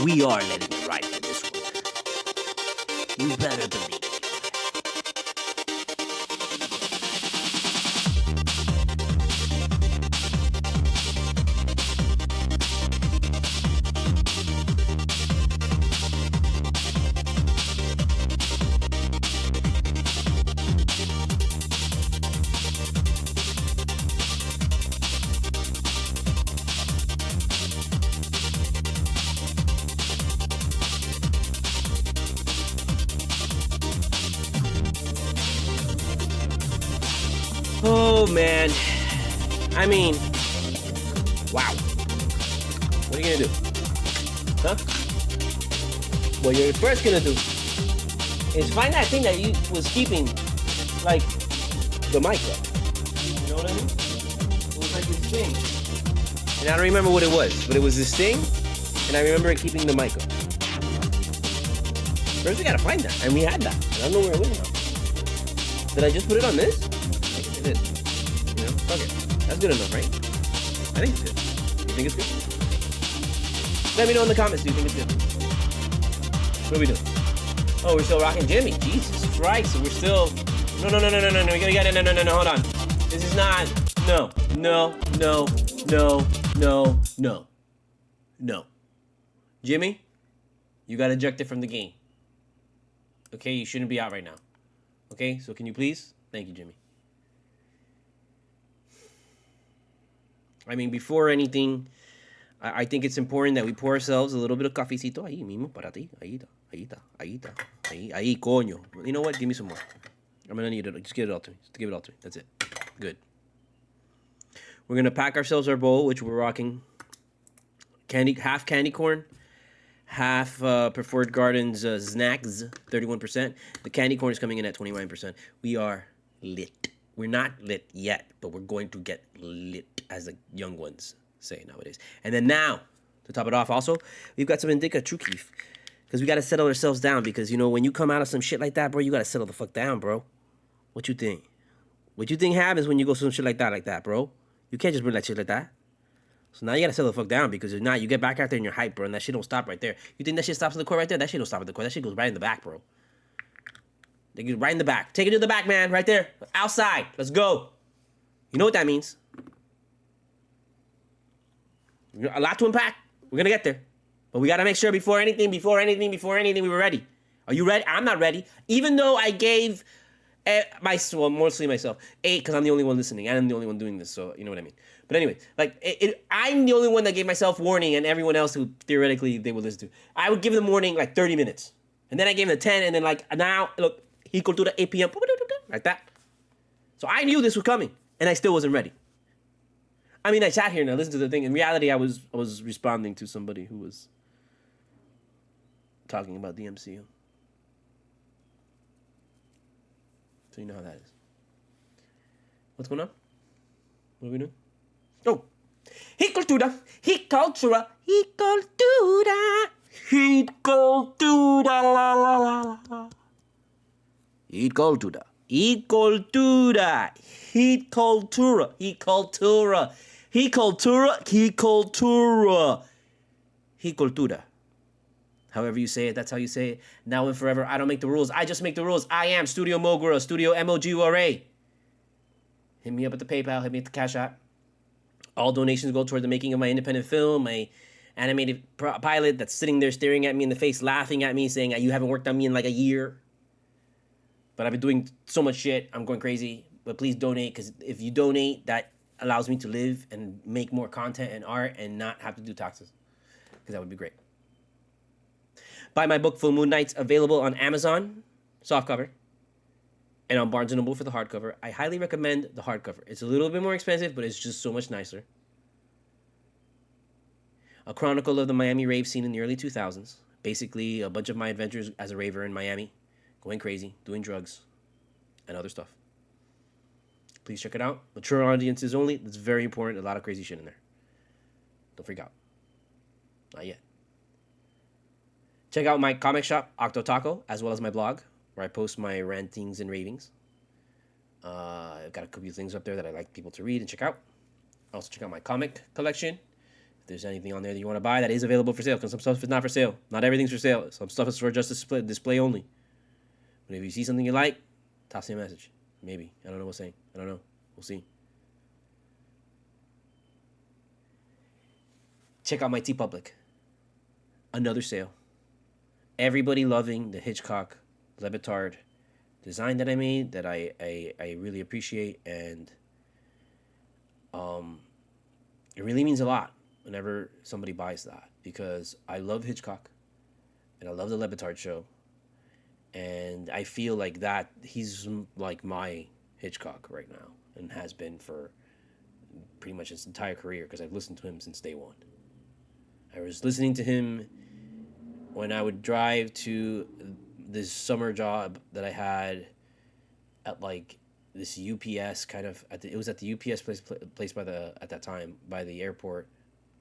We are letting it ride for this one. You better believe it. Oh, man. I mean, wow. What are you gonna do? Huh? What you're first gonna do is find that thing that you was keeping, like, the micro. You know what I mean? It was like this thing. And I don't remember what it was, but it was this thing, and I remember it keeping the micro. First we gotta find that, and we had that. And I don't know where it went now. Did I just put it on this? You know, okay, that's good enough, right? I think it's good. You think it's good? Let me know in the comments. Do you think it's good? What are we doing? Oh, we're still rocking Jimmy. Jesus Christ! So we're still. No. We gotta get no. Hold on. This is not. No. Jimmy, you got ejected from the game. Okay, you shouldn't be out right now. Okay, so can you please? Thank you, Jimmy. I mean, before anything, I think it's important that we pour ourselves a little bit of cafecito ahí mismo para ti. Ahí, coño. You know what? Give me some more. I'm gonna need it. Just give it all to me. Just give it all to me. That's it. Good. We're gonna pack ourselves our bowl, which we're rocking half candy corn, half Preferred Gardens snacks, 31%. The candy corn is coming in at 29%. We are lit. We're not lit yet, but we're going to get lit, as the young ones say nowadays. And then now, to top it off also, we've got some Indica True Keef. Because we got to settle ourselves down. Because, you know, when you come out of some shit like that, bro, you got to settle the fuck down, bro. What you think? What you think happens when you go some shit like that, bro? You can't just bring that shit like that. So now you got to settle the fuck down. Because if not, you get back out there and you're hype, bro. And that shit don't stop right there. You think that shit stops at the court right there? That shit don't stop at the court. That shit goes right in the back, bro. They get right in the back. Take it to the back, man. Right there. Outside. Let's go. You know what that means. A lot to unpack. We're going to get there. But we got to make sure before anything, we were ready. Are you ready? I'm not ready. Even though I gave mostly myself, 8, because I'm the only one listening. And I'm the only one doing this, so you know what I mean. But anyway, like, I'm the only one that gave myself warning, and everyone else who theoretically they would listen to. I would give them warning like 30 minutes. And then I gave them a 10, and then like, now, look, Cultura, 8 p.m., like that. So I knew this was coming, and I still wasn't ready. I mean, I sat here and I listened to the thing. In reality, I was responding to somebody who was talking about the MCU. So you know how that is. What's going on? What are we doing? Oh! Cultura! Cultura! Cultura! Cultura! La la la la. Cultura. Cultura. Cultura. Cultura. Cultura. Cultura. However you say it, that's how you say it. Now and forever, I don't make the rules. I just make the rules. I am Studio Mogura, Studio MOGURA. Hit me up at the PayPal. Hit me at the CashApp. All donations go toward the making of my independent film, my animated pilot that's sitting there staring at me in the face, laughing at me, saying, you haven't worked on me in like a year. But I've been doing so much shit. I'm going crazy. But please donate, because if you donate, that allows me to live and make more content and art and not have to do taxes. Because that would be great. Buy my book, Full Moon Nights, available on Amazon, softcover, and on Barnes & Noble for the hardcover. I highly recommend the hardcover. It's a little bit more expensive, but it's just so much nicer. A chronicle of the Miami rave scene in the early 2000s. Basically, a bunch of my adventures as a raver in Miami. Going crazy, doing drugs, and other stuff. Please check it out. Mature audiences only. That's very important. A lot of crazy shit in there. Don't freak out. Not yet. Check out my comic shop, Octo Taco, as well as my blog, where I post my rantings and ravings. I've got a couple of things up there that I like people to read and check out. Also check out my comic collection, If there's anything on there that you want to buy that is available for sale, because some stuff is not for sale. Not everything's for sale. Some stuff is for just display only. But if you see something you like, toss me a message. Maybe. I don't know what's saying. I don't know. We'll see. Check out my TeePublic. Another sale. Everybody loving the Hitchcock Levitard design that I made that I really appreciate, and it really means a lot whenever somebody buys that, because I love Hitchcock and I love the Levitard show, and I feel like that he's like my Hitchcock right now and has been for pretty much his entire career, because I've listened to him since day one. I was listening to him when I would drive to this summer job that I had at like this UPS kind of it was at the UPS place by the at that time by the airport,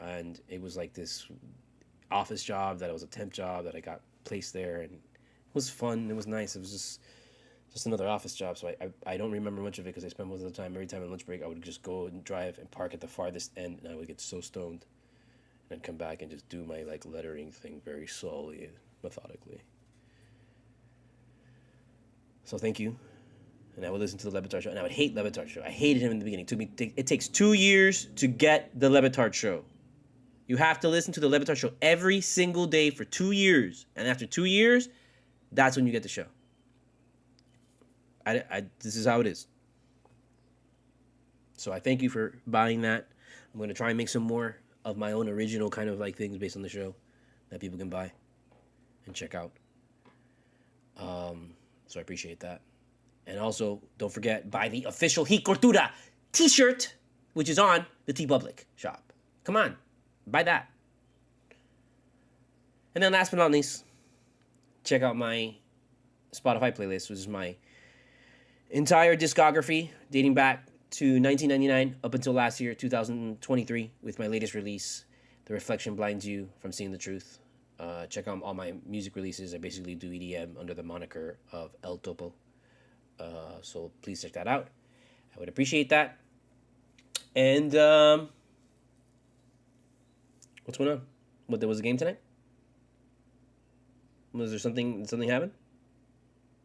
and it was like this office job that it was a temp job that I got placed there, and it was fun. It was nice. It was just another office job, so I don't remember much of it because I spent most of the time, every time on lunch break, I would just go and drive and park at the farthest end, and I would get so stoned and come back and just do my like lettering thing very slowly and methodically. So thank you. And I would listen to the Levitard show, and I would hate Levitard show. I hated him in the beginning. It takes 2 years to get the Levitard show. You have to listen to the Levitard show every single day for 2 years, and after 2 years, that's when you get the show. This is how it is. So I thank you for buying that. I'm going to try and make some more of my own original kind of like things based on the show that people can buy and check out. So I appreciate that. And also, don't forget, buy the official Cultura t-shirt, which is on the TeePublic shop. Come on, buy that. And then last but not least, check out my Spotify playlist, which is my entire discography dating back to 1999 up until last year, 2023, with my latest release, The Reflection Blinds You from Seeing the Truth. Check out all my music releases. I basically do EDM under the moniker of El Topo. So please check that out. I would appreciate that. And what's going on? What, there was a game tonight? Was there something happened?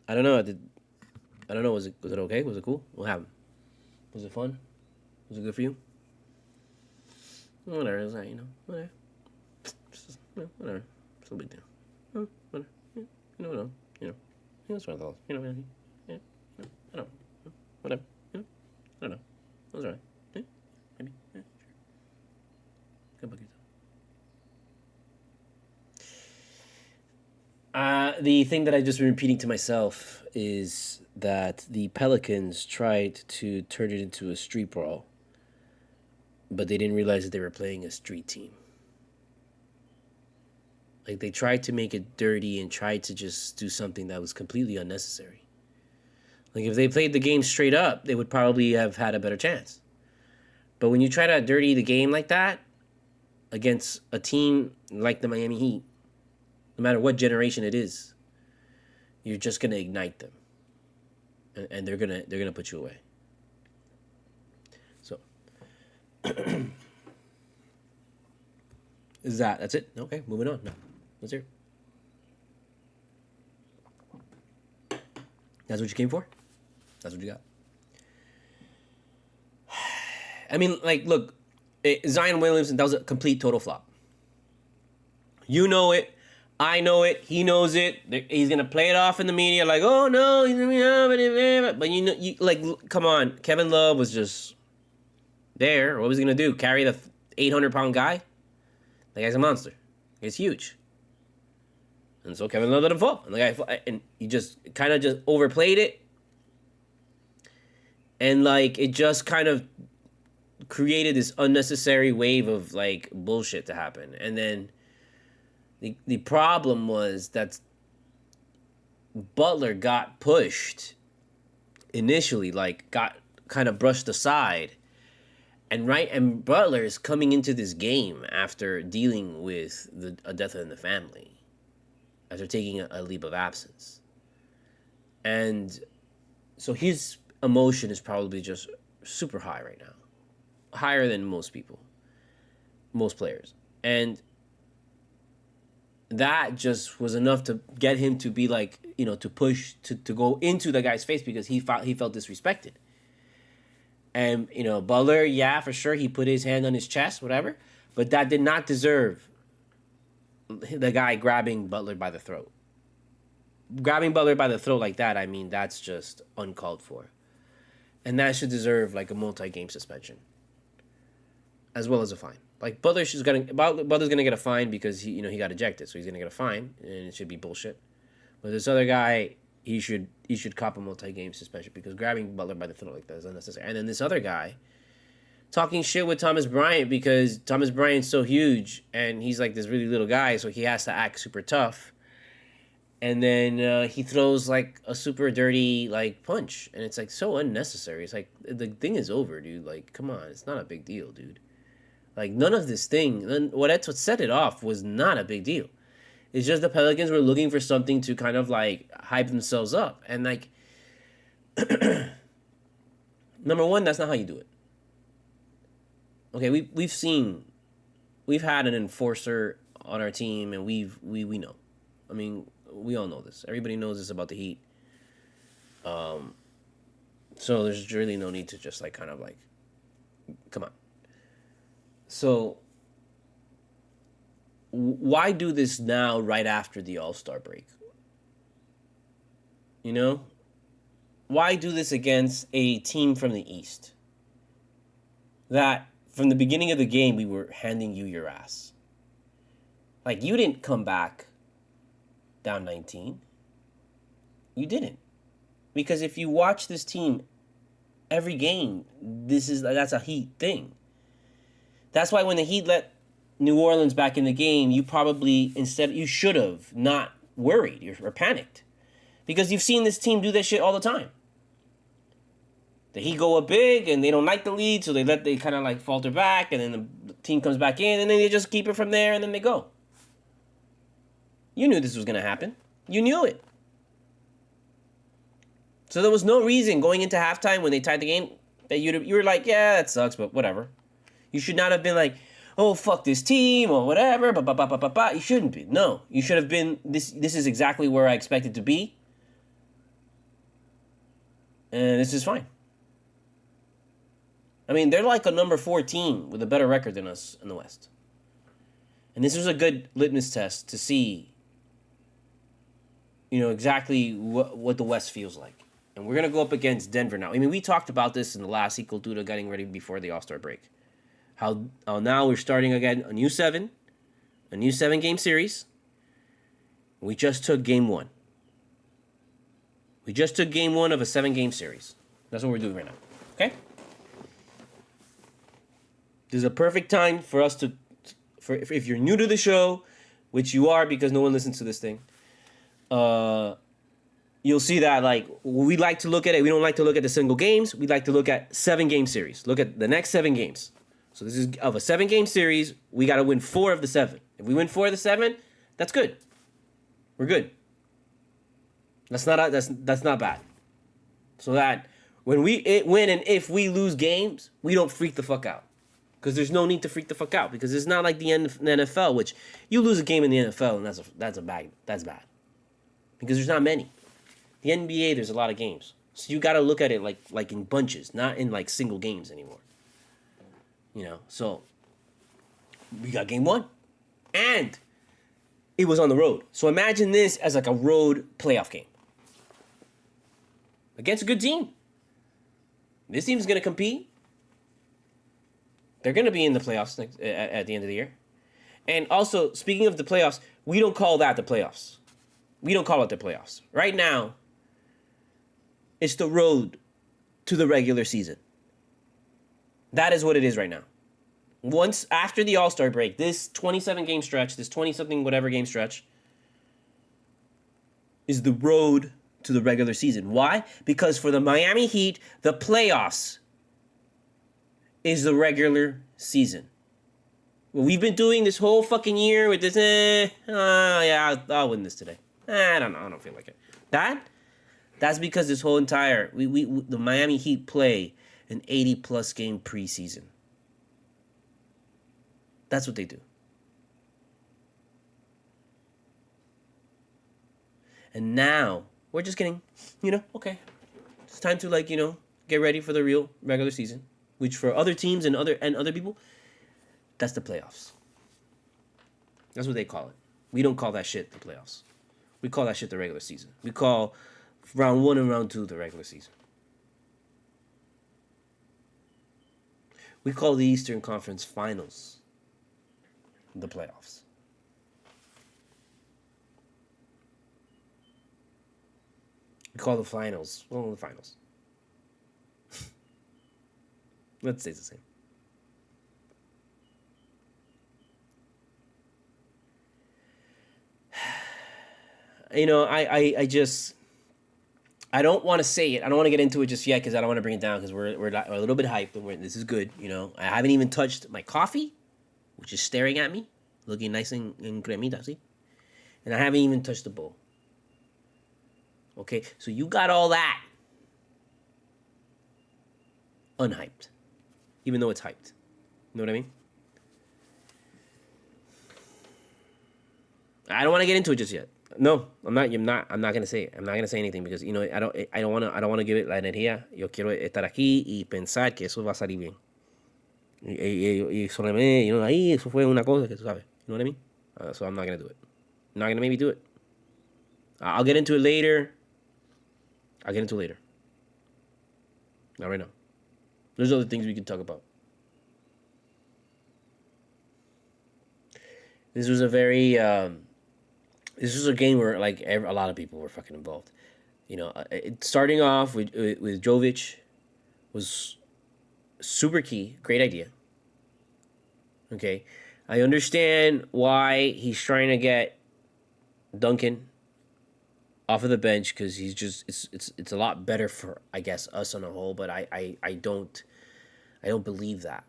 I don't know. I don't know. Was it okay? Was it cool? What happened? Was it fun? Was it good for you? Whatever. Is that, whatever. Whatever. It's no big deal. Whatever. That's what I thought. Yeah. I don't know. Whatever. I don't know. That was alright. Yeah. Maybe. Yeah. Sure. Good book yourself. The thing that I've just been repeating to myself is that the Pelicans tried to turn it into a street brawl, but they didn't realize that they were playing a street team. Like, they tried to make it dirty and tried to just do something that was completely unnecessary. Like, if they played the game straight up, they would probably have had a better chance. But when you try to dirty the game like that against a team like the Miami Heat, no matter what generation it is, you're just gonna ignite them, and they're gonna put you away. So, that's it? Okay, moving on. No, let's hear it. That's what you came for? That's what you got? I mean, like, look, Zion Williamson, that was a complete total flop. You know it. I know it. He knows it. He's gonna play it off in the media like, "Oh no, he's gonna be," but come on. Kevin Love was just there. What was he gonna do? Carry the 800-pound guy? That guy's a monster. He's huge. And so Kevin Love let him fall, and the guy, and he just kind of just overplayed it, and like it just kind of created this unnecessary wave of like bullshit to happen, and then. The problem was that Butler got pushed initially, like got kind of brushed aside. And Butler is coming into this game after dealing with a death in the family, after taking a leave of absence. And so his emotion is probably just super high right now. Higher than most people. most players. And that just was enough to get him to be like, to push, to go into the guy's face because he felt disrespected. And, Butler, yeah, for sure, he put his hand on his chest, whatever. But that did not deserve the guy grabbing Butler by the throat. Grabbing Butler by the throat like that, I mean, that's just uncalled for. And that should deserve, like, a multi-game suspension. As well as a fine. Like, Butler's going to get a fine because he got ejected. So he's going to get a fine, and it should be bullshit. But this other guy, he should cop a multi-game suspension because grabbing Butler by the throat like that is unnecessary. And then this other guy talking shit with Thomas Bryant because Thomas Bryant's so huge and he's like this really little guy, so he has to act super tough. And then he throws like a super dirty like punch, and it's like so unnecessary. It's like the thing is over, dude. Like, come on, it's not a big deal, dude. Like, none of this thing, what set it off was not a big deal. It's just the Pelicans were looking for something to kind of like hype themselves up, and like, number one, that's not how you do it. Okay, we've had an enforcer on our team, and we know. I mean, we all know this. Everybody knows this about the Heat. So there's really no need to just like kind of like, come on. So why do this now right after the All-Star break? Why do this against a team from the East that from the beginning of the game we were handing you your ass? Like, you didn't come back down 19. You didn't. Because if you watch this team every game, that's a Heat thing. That's why when the Heat let New Orleans back in the game, you should have not worried or panicked. Because you've seen this team do that shit all the time. The Heat go up big and they don't like the lead, so they kind of like falter back, and then the team comes back in, and then they just keep it from there, and then they go. You knew this was going to happen. You knew it. So there was no reason going into halftime when they tied the game that you were like, yeah, that sucks, but whatever. You should not have been like, oh, fuck this team or whatever. You shouldn't be. No, you should have been, this is exactly where I expected to be. And this is fine. I mean, they're like a number 4 team with a better record than us in the West. And this was a good litmus test to see, exactly what the West feels like. And we're going to go up against Denver now. I mean, we talked about this in the last Cultura getting ready before the All-Star break. How now we're starting again a new 7-game series. We just took game 1. We just took game 1 of a 7-game series. That's what we're doing right now. Okay? This is a perfect time for us if you're new to the show, which you are because no one listens to this thing, you'll see that like we like to look at it. We don't like to look at the single games. We like to look at 7-game series. Look at the next 7 games. So this is of a 7-game series. We got to win 4 of the 7. If we win 4 of the 7, that's good. We're good. That's not bad. So that when we win and if we lose games, we don't freak the fuck out. Because there's no need to freak the fuck out. Because it's not like the NFL, which you lose a game in the NFL and that's bad. Because there's not many. The NBA, there's a lot of games. So you got to look at it like in bunches, not in like single games anymore. So we got game 1. And it was on the road. So imagine this as like a road playoff game. Against a good team. This team's going to compete. They're going to be in the playoffs at the end of the year. And also, speaking of the playoffs, we don't call that the playoffs. We don't call it the playoffs. Right now, it's the road to the regular season. That is what it is right now. Once after the All-Star break, this 27-game stretch, this 20-something whatever game stretch, is the road to the regular season. Why? Because for the Miami Heat, the playoffs is the regular season. Well, we've been doing this whole fucking year with this, I'll win this today. I don't know, I don't feel like it. That's because this whole entire, the Miami Heat play an 80-plus game preseason. That's what they do. And now we're just getting, okay. It's time to get ready for the real regular season, which for other teams and other people, that's the playoffs. That's what they call it. We don't call that shit the playoffs. We call that shit the regular season. We call round 1 and round 2 the regular season. We call the Eastern Conference Finals the playoffs. We call the finals, the finals. Let's say it's the same. I don't want to say it. I don't want to get into it just yet because I don't want to bring it down because we're a little bit hyped and this is good. I haven't even touched my coffee, which is staring at me, looking nice and cremita, see? And I haven't even touched the bowl. Okay, so you got all that unhyped, even though it's hyped. You know what I mean? I don't want to get into it just yet. No, I'm not gonna say it. I'm not gonna say anything because I don't wanna give it la energía. Yo quiero estar aquí y pensar que eso va a salir bien. Y solamente, ahí eso fue una cosa que tú sabes. You know what I mean? So I'm not gonna do it. I'm not gonna maybe do it. I'll get into it later. Not right now. There's other things we can talk about. This was a very this was a game where a lot of people were fucking involved. Starting off with Jovic was super key. Great idea. Okay, I understand why he's trying to get Duncan off of the bench because he's just it's a lot better for I guess us on a whole. But I don't believe that.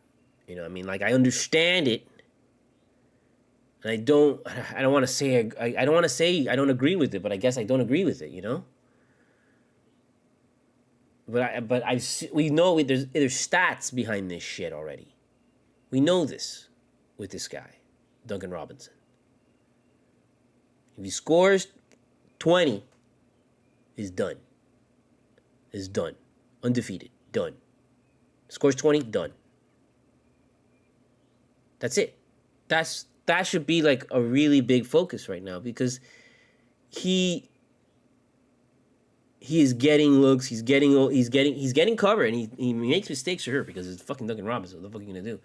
I understand it. And I don't want to say I don't want to say I don't agree with it, but I guess I don't agree with it, But we know there's stats behind this shit already. We know this with this guy, Duncan Robinson. If he scores 20, he's done. Is done. Undefeated. Done. Scores 20, done. That's it. That should be a really big focus right now because he is getting looks, he's getting cover, and he makes mistakes for her because it's fucking Duncan Robinson. What the fuck are you gonna do?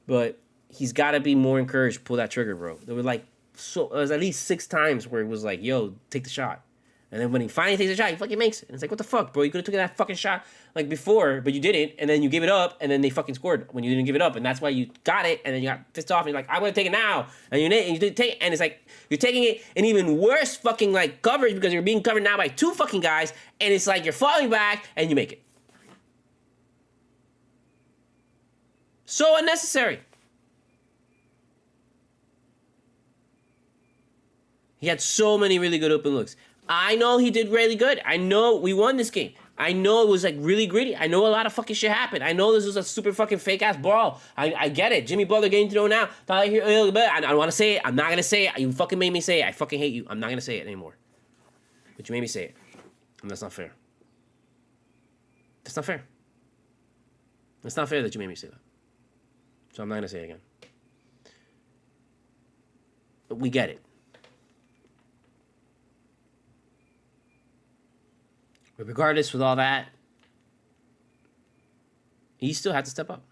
But he's got to be more encouraged to pull that trigger, bro. There was at least 6 times where it was like, yo, take the shot. And then when he finally takes the shot, he fucking makes it. And it's like, what the fuck, bro? You could have taken that fucking shot before, but you didn't. And then you gave it up, and then they fucking scored when you didn't give it up. And that's why you got it, and then you got pissed off, and you're like, I'm going to take it now. And you didn't take it. And it's like, you're taking it in even worse fucking coverage because you're being covered now by 2 fucking guys. And it's like you're falling back, and you make it. So unnecessary. He had so many really good open looks. I know he did really good. I know we won this game. I know it was really gritty. I know a lot of fucking shit happened. I know this was a super fucking fake ass brawl. I get it. Jimmy Butler getting to know now. I don't want to say it. I'm not gonna say it. You fucking made me say it. I fucking hate you. I'm not gonna say it anymore. But you made me say it. And that's not fair. That's not fair. It's not fair that you made me say that. So I'm not gonna say it again. But we get it. But regardless, with all that, he still had to step up.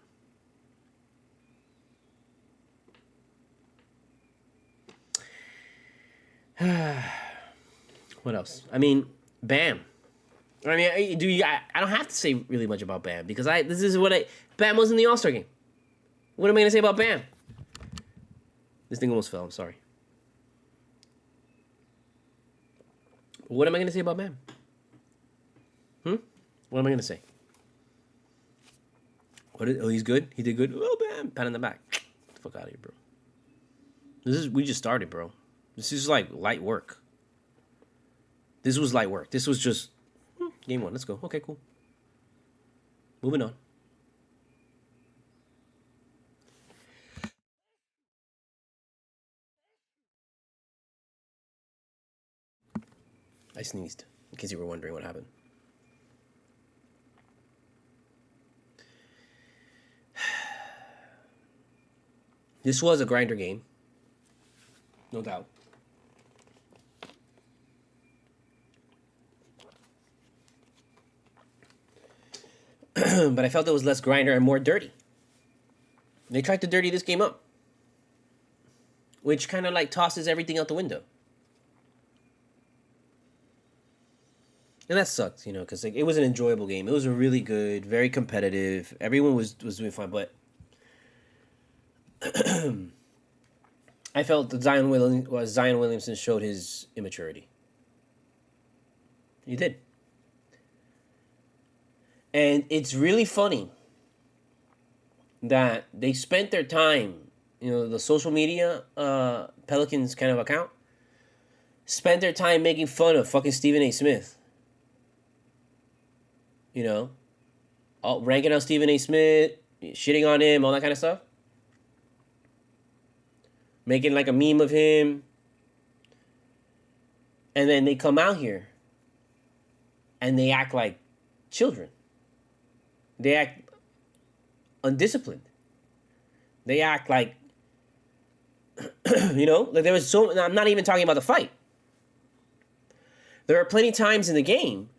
What else? I mean, Bam. I don't have to say really much about Bam because Bam was in the All-Star game. What am I gonna say about Bam? This thing almost fell. I'm sorry. What am I gonna say about Bam? What am I gonna say? He's good. He did good. Oh, Bam! Pat on the back. Get the fuck out of here, bro. We just started, bro. This is light work. This was light work. This was just game 1. Let's go. Okay, cool. Moving on. I sneezed, in case you were wondering what happened. This was a grinder game. No doubt. But I felt it was less grinder and more dirty. They tried to dirty this game up, which kind of like tosses everything out the window. And that sucked, you know, because like, it was an enjoyable game. It was a really good, very competitive. Everyone was doing fine, but I felt that Zion Williamson showed his immaturity. He did. And it's really funny that they spent their time, you know, the social media Pelicans kind of account, spent their time making fun of fucking Stephen A. Smith. You know, ranking out Stephen A. Smith, shitting on him, all that kind of stuff. Making like a meme of him. And then they come out here and they act like children. They act undisciplined. They act like, you know, like there was so, I'm not even talking about the fight. There are plenty of times in the game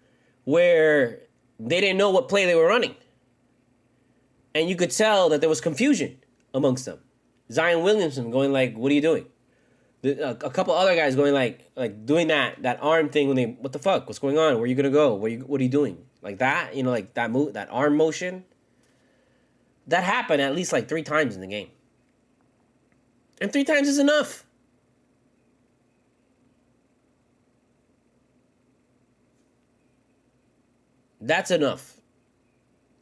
where they didn't know what play they were running. And you could tell that there was confusion amongst them. Zion Williamson going like, what are you doing? A couple other guys going like doing that arm thing when they, what the fuck? What's going on? Where are you going to go? What are you doing? Like that, you know, like that move, that arm motion. That happened at least like 3 times in the game. And 3 times is enough. That's enough.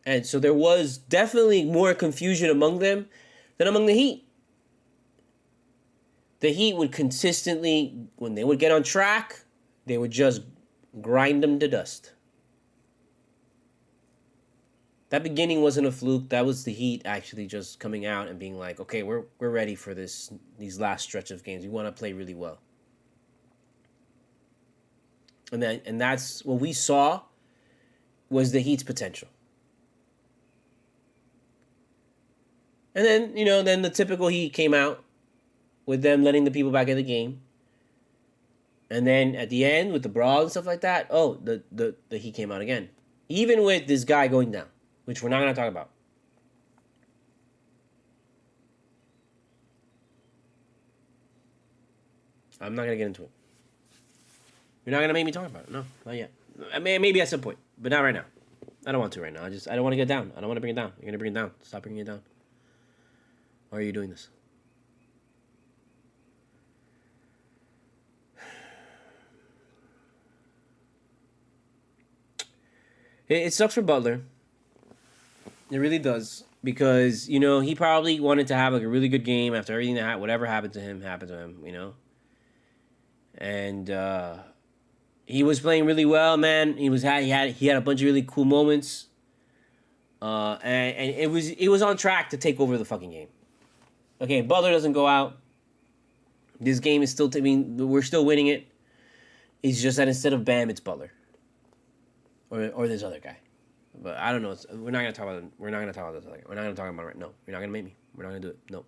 And so there was definitely more confusion among them than among the Heat. The Heat would consistently, when they would get on track, they would just grind them to dust. That beginning wasn't a fluke. That was the Heat actually just coming out and being like, okay, we're ready for these last stretch of games. We want to play really well. And that's what we saw was the Heat's potential. And then, you know, then the typical Heat came out with them letting the people back in the game. And then at the end with the brawl and stuff like that, oh, the Heat came out again. Even with this guy going down, which we're not going to talk about. I'm not going to get into it. You're not going to make me talk about it. No, not yet. I mean, maybe at some point, but not right now. I don't want to right now. I don't want to get down. I don't want to bring it down. You're going to bring it down. Stop bringing it down. Why are you doing this? It sucks for Butler. It really does. Because, you know, he probably wanted to have like a really good game after everything that whatever happened to him, you know. And he was playing really well, man. He had a bunch of really cool moments. And it was on track to take over the fucking game. Okay, Butler doesn't go out. This game is still we're still winning it. It's just that instead of Bam, it's Butler. Or this other guy. But I don't know. We're not gonna talk about this other guy. We're not gonna talk about it right now. You're not gonna make me. We're not gonna do it. No.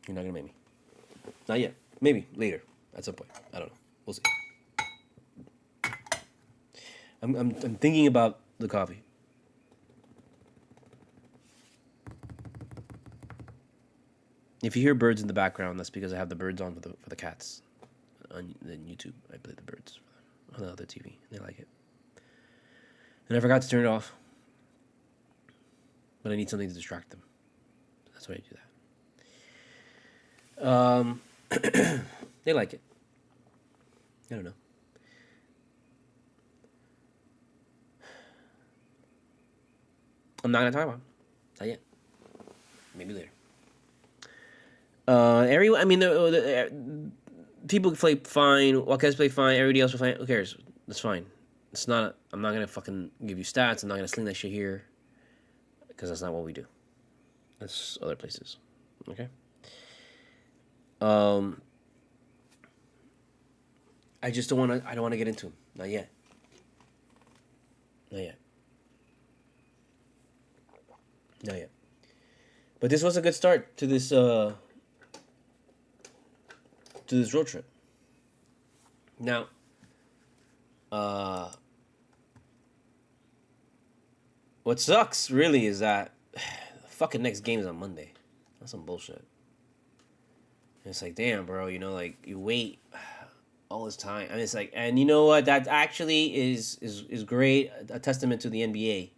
You're not gonna make me. Not yet. Maybe later. At some point. I don't know. We'll see. I'm thinking about the coffee. If you hear birds in the background, that's because I have the birds on for the cats. On YouTube, I play the birds on the other TV. They like it. And I forgot to turn it off. But I need something to distract them. That's why I do that. They like it. I don't know. I'm not going to talk about it. Not yet. Maybe later. People play fine. Walkers play fine. Everybody else play fine. Who cares? That's fine. It's not. I'm not gonna fucking give you stats. I'm not gonna sling that shit here, because that's not what we do. That's other places. Okay. I just don't want to. I don't want to get into them. Not yet. Not yet. Not yet. But this was a good start to this road trip. Now, what sucks really is that the fucking next game is on Monday. That's some bullshit. And it's like, damn, bro, you know, like you wait all this time. And it's like, and you know what? That actually is great, a testament to the NBA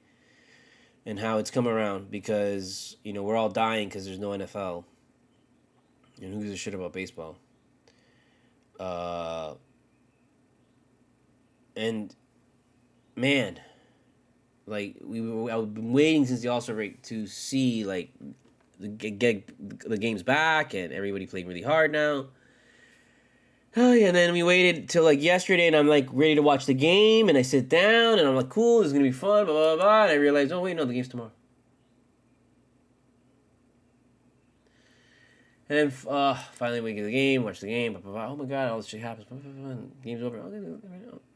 and how it's come around, because you know we're all dying because there's no NFL. And who gives a shit about baseball? And man, like I've been waiting since the All-Star break to see like get the games back, and everybody playing really hard now. Oh yeah, and then we waited till like yesterday, and I'm like ready to watch the game, and I sit down, and I'm like, cool, this is gonna be fun, blah blah blah. And I realize, oh wait, no, the game's tomorrow. And then finally we get the game, watch the game, blah, blah, blah. Oh my god, all this shit happens. Blah, blah, blah, blah. Game's over. Okay,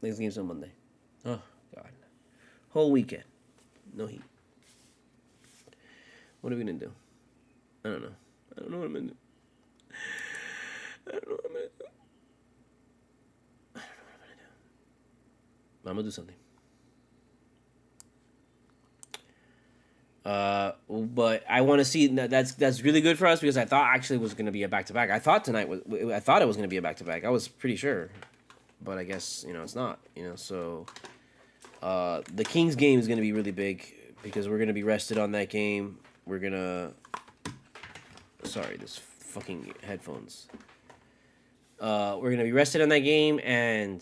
next game's on Monday. Oh god, whole weekend, no heat. What are we gonna do? I don't know. I don't know what I'm gonna do. I don't know what I'm gonna do. I'm gonna do something. But I want to see that's really good for us, because I thought actually it was gonna be a back to back. I thought it was gonna be a back to back. I was pretty sure, but I guess it's not. So the Kings game is gonna be really big because we're gonna be rested on that game. We're gonna. Sorry, this fucking headphones. We're gonna be rested on that game, and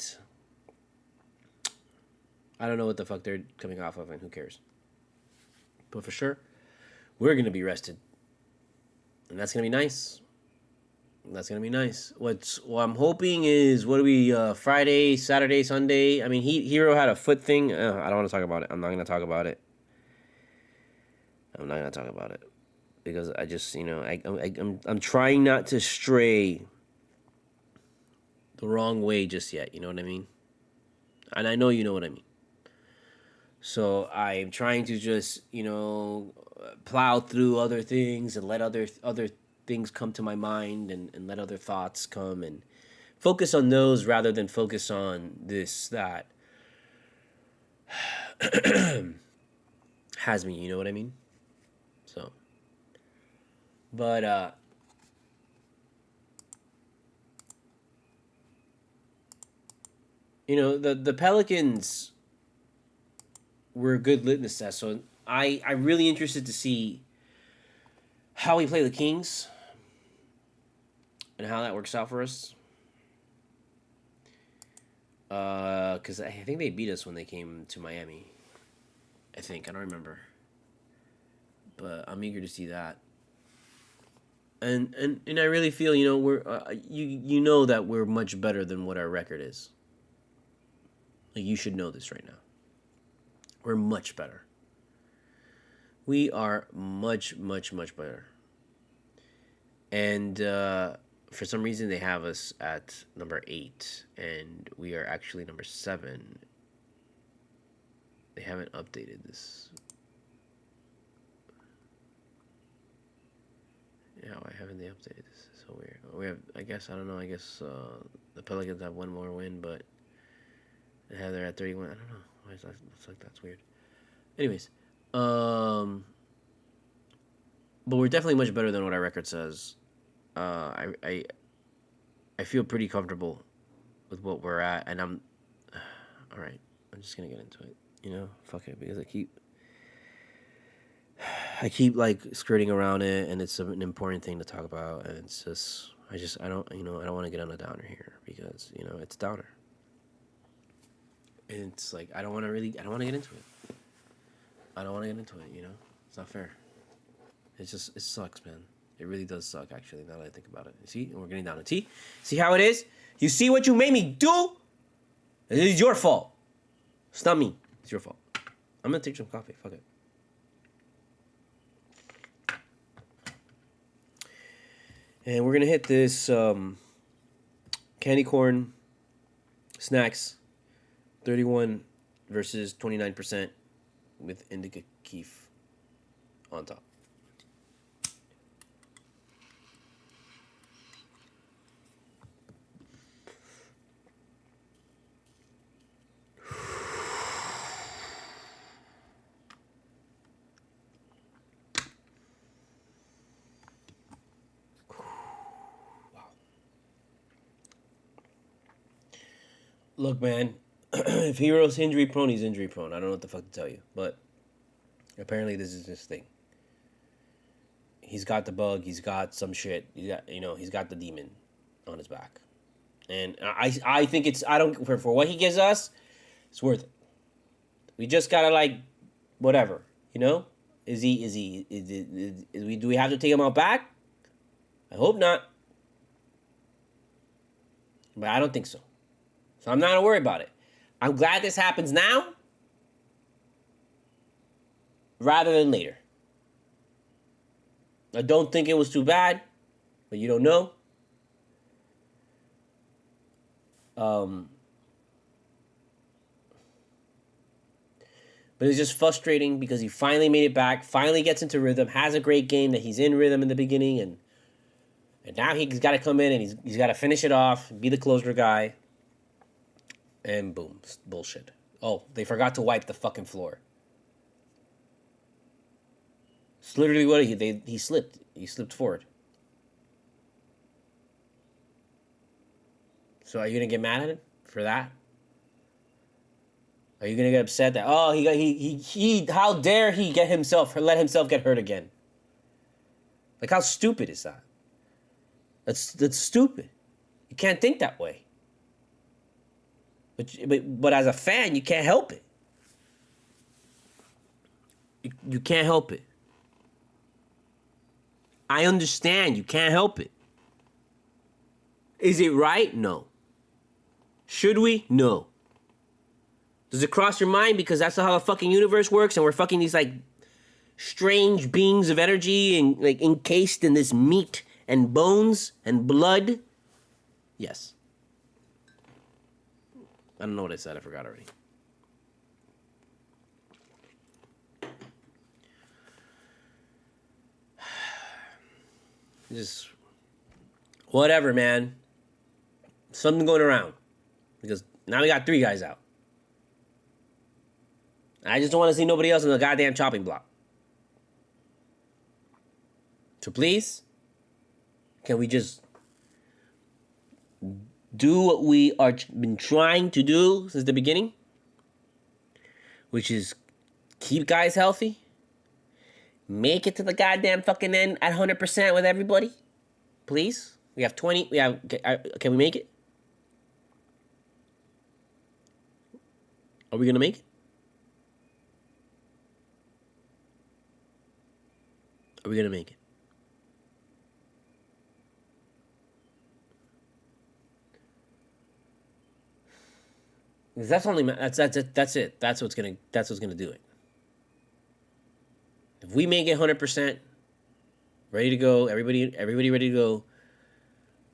I don't know what the fuck they're coming off of, and who cares. But for sure, we're going to be rested. And that's going to be nice. That's going to be nice. What I'm hoping is, Friday, Saturday, Sunday? I mean, Hero had a foot thing. I don't want to talk about it. I'm not going to talk about it. Because I just, I'm trying not to stray the wrong way just yet. You know what I mean? And I know you know what I mean. So I'm trying to just, plow through other things and let other things come to my mind, and let other thoughts come, and focus on those rather than focus on this, that has me, you know what I mean? So, but, the Pelicans were a good litmus test. So I'm really interested to see how we play the Kings and how that works out for us. Because I think they beat us when they came to Miami. I don't remember, but I'm eager to see that. And I really feel we're that we're much better than what our record is. Like, you should know this right now. We're much better. We are much, much, much better. And for some reason, they have us at number 8, and we are actually number 7. They haven't updated this. Yeah, why haven't they updated this? It's so weird. We have, I guess the Pelicans have one more win, but they're at 31. I don't know. It's like that's weird. Anyways, but we're definitely much better than what our record says. I feel pretty comfortable with what we're at, and I'm all right. I'm just gonna get into it. Fuck it, because I keep like skirting around it, and it's an important thing to talk about, and it's just I don't want to get on a downer here, because it's a downer. And it's like I don't want to get into it. I don't want to get into it. It's not fair. It sucks, man. It really does suck, actually. Now that I think about it, see, and we're getting down to T. See how it is? You see what you made me do? It is your fault. It's not me. It's your fault. I'm gonna take some coffee. Fuck it. And we're gonna hit this candy corn Snacks, 31 versus 29% with indica keef on top. Look, man, if Hero's injury prone, he's injury prone. I don't know what the fuck to tell you, but apparently this is his thing. He's got the bug. He's got some shit. He's got the demon on his back, and I think I don't for what he gives us, it's worth it. We just gotta whatever, Do we have to take him out back? I hope not, but I don't think so. So I'm not worried about it. I'm glad this happens now rather than later. I don't think it was too bad, but you don't know. But it's just frustrating because he finally made it back, finally gets into rhythm, has a great game that he's in rhythm in the beginning, and now he's got to come in and he's got to finish it off, be the closer guy. And boom, bullshit. Oh, they forgot to wipe the fucking floor. It's literally what he slipped. He slipped forward. So are you gonna get mad at him for that? Are you gonna get upset that he how dare he let himself get hurt again? Like, how stupid is that? That's stupid. You can't think that way. But as a fan, you can't help it. You can't help it. I understand. You can't help it. Is it right? No. Should we? No. Does it cross your mind because that's how the fucking universe works and we're fucking these strange beings of energy and encased in this meat and bones and blood? Yes. I don't know what I said. I forgot already. Just whatever, man. Something going around. Because now we got 3 guys out. I just don't want to see nobody else on the goddamn chopping block. So please, can we just do what we are been trying to do since the beginning, which is keep guys healthy, make it to the goddamn fucking end at 100% with everybody, please. We have 20. Can we make it? Are we gonna make it? Are we gonna make it? Because that's it. That's what's gonna do it. If we make it 100%, ready to go, everybody ready to go,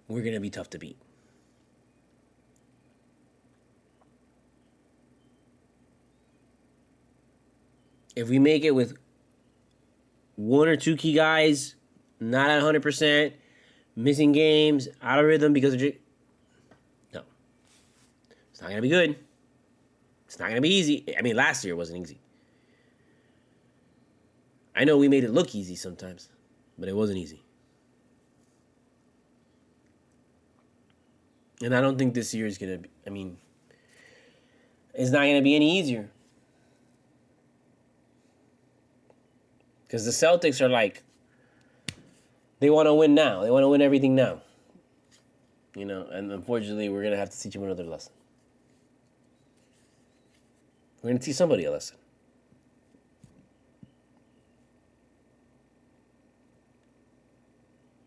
we're gonna be tough to beat. If we make it with 1 or 2 key guys not at 100%, missing games, out of rhythm because of no, it's not gonna be good. It's not gonna be easy. I mean, last year wasn't easy. I know we made it look easy sometimes, but it wasn't easy. And I don't think this year is gonna be. I mean, it's not gonna be any easier. Because the Celtics are they want to win now. They want to win everything now. And unfortunately, we're going to have to teach them another lesson. We're going to teach somebody a lesson.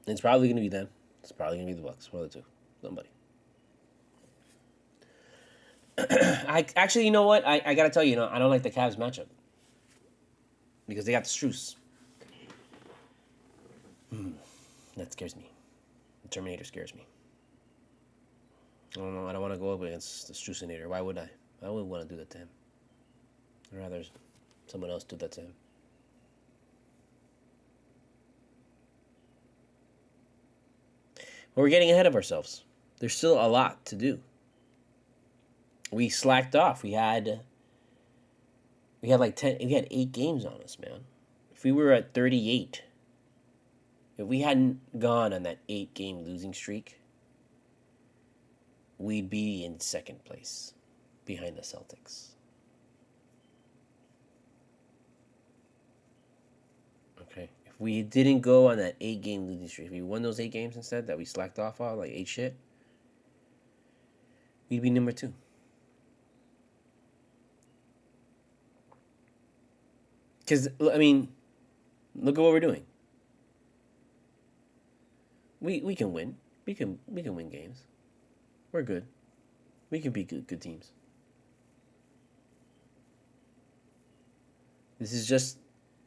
And it's probably going to be them. It's probably going to be the Bucks. One of the two. Somebody. Actually, you know what? I got to tell you, I don't like the Cavs matchup. Because they got the Struce. That scares me. The Terminator scares me. I don't know. I don't want to go up against the Strucinator. Why would I? I wouldn't want to do that to him. I'd rather someone else do that to him. But we're getting ahead of ourselves. There's still a lot to do. We slacked off. We had like 10. We had 8 games on us, man. If we were at 38, if we hadn't gone on that 8-game losing streak, we'd be in second place behind the Celtics. Okay. If we didn't go on that 8-game losing streak, if we won those 8 games instead that we slacked off on, like 8 shit, we'd be number 2. Because, I mean, look at what we're doing. We can win. We can win games. We're good. We can beat good teams. This is just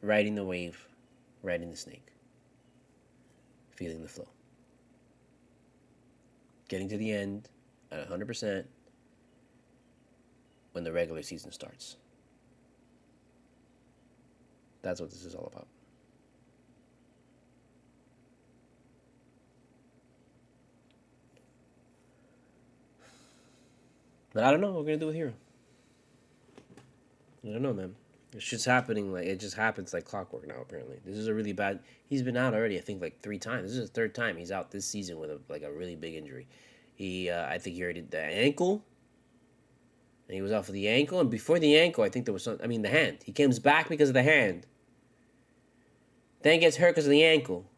riding the wave, riding the snake, feeling the flow. Getting to the end at 100% when the regular season starts. That's what this is all about. But I don't know what we're going to do with Hero. I don't know, man. It's just happening. Like, it just happens like clockwork now, apparently. This is a really bad... He's been out already, I think, like 3 times. This is his 3rd time he's out this season with a really big injury. I think he already did the ankle. And he was out for the ankle. And before the ankle, I think there was the hand. He comes back because of the hand. Then gets hurt because of the ankle.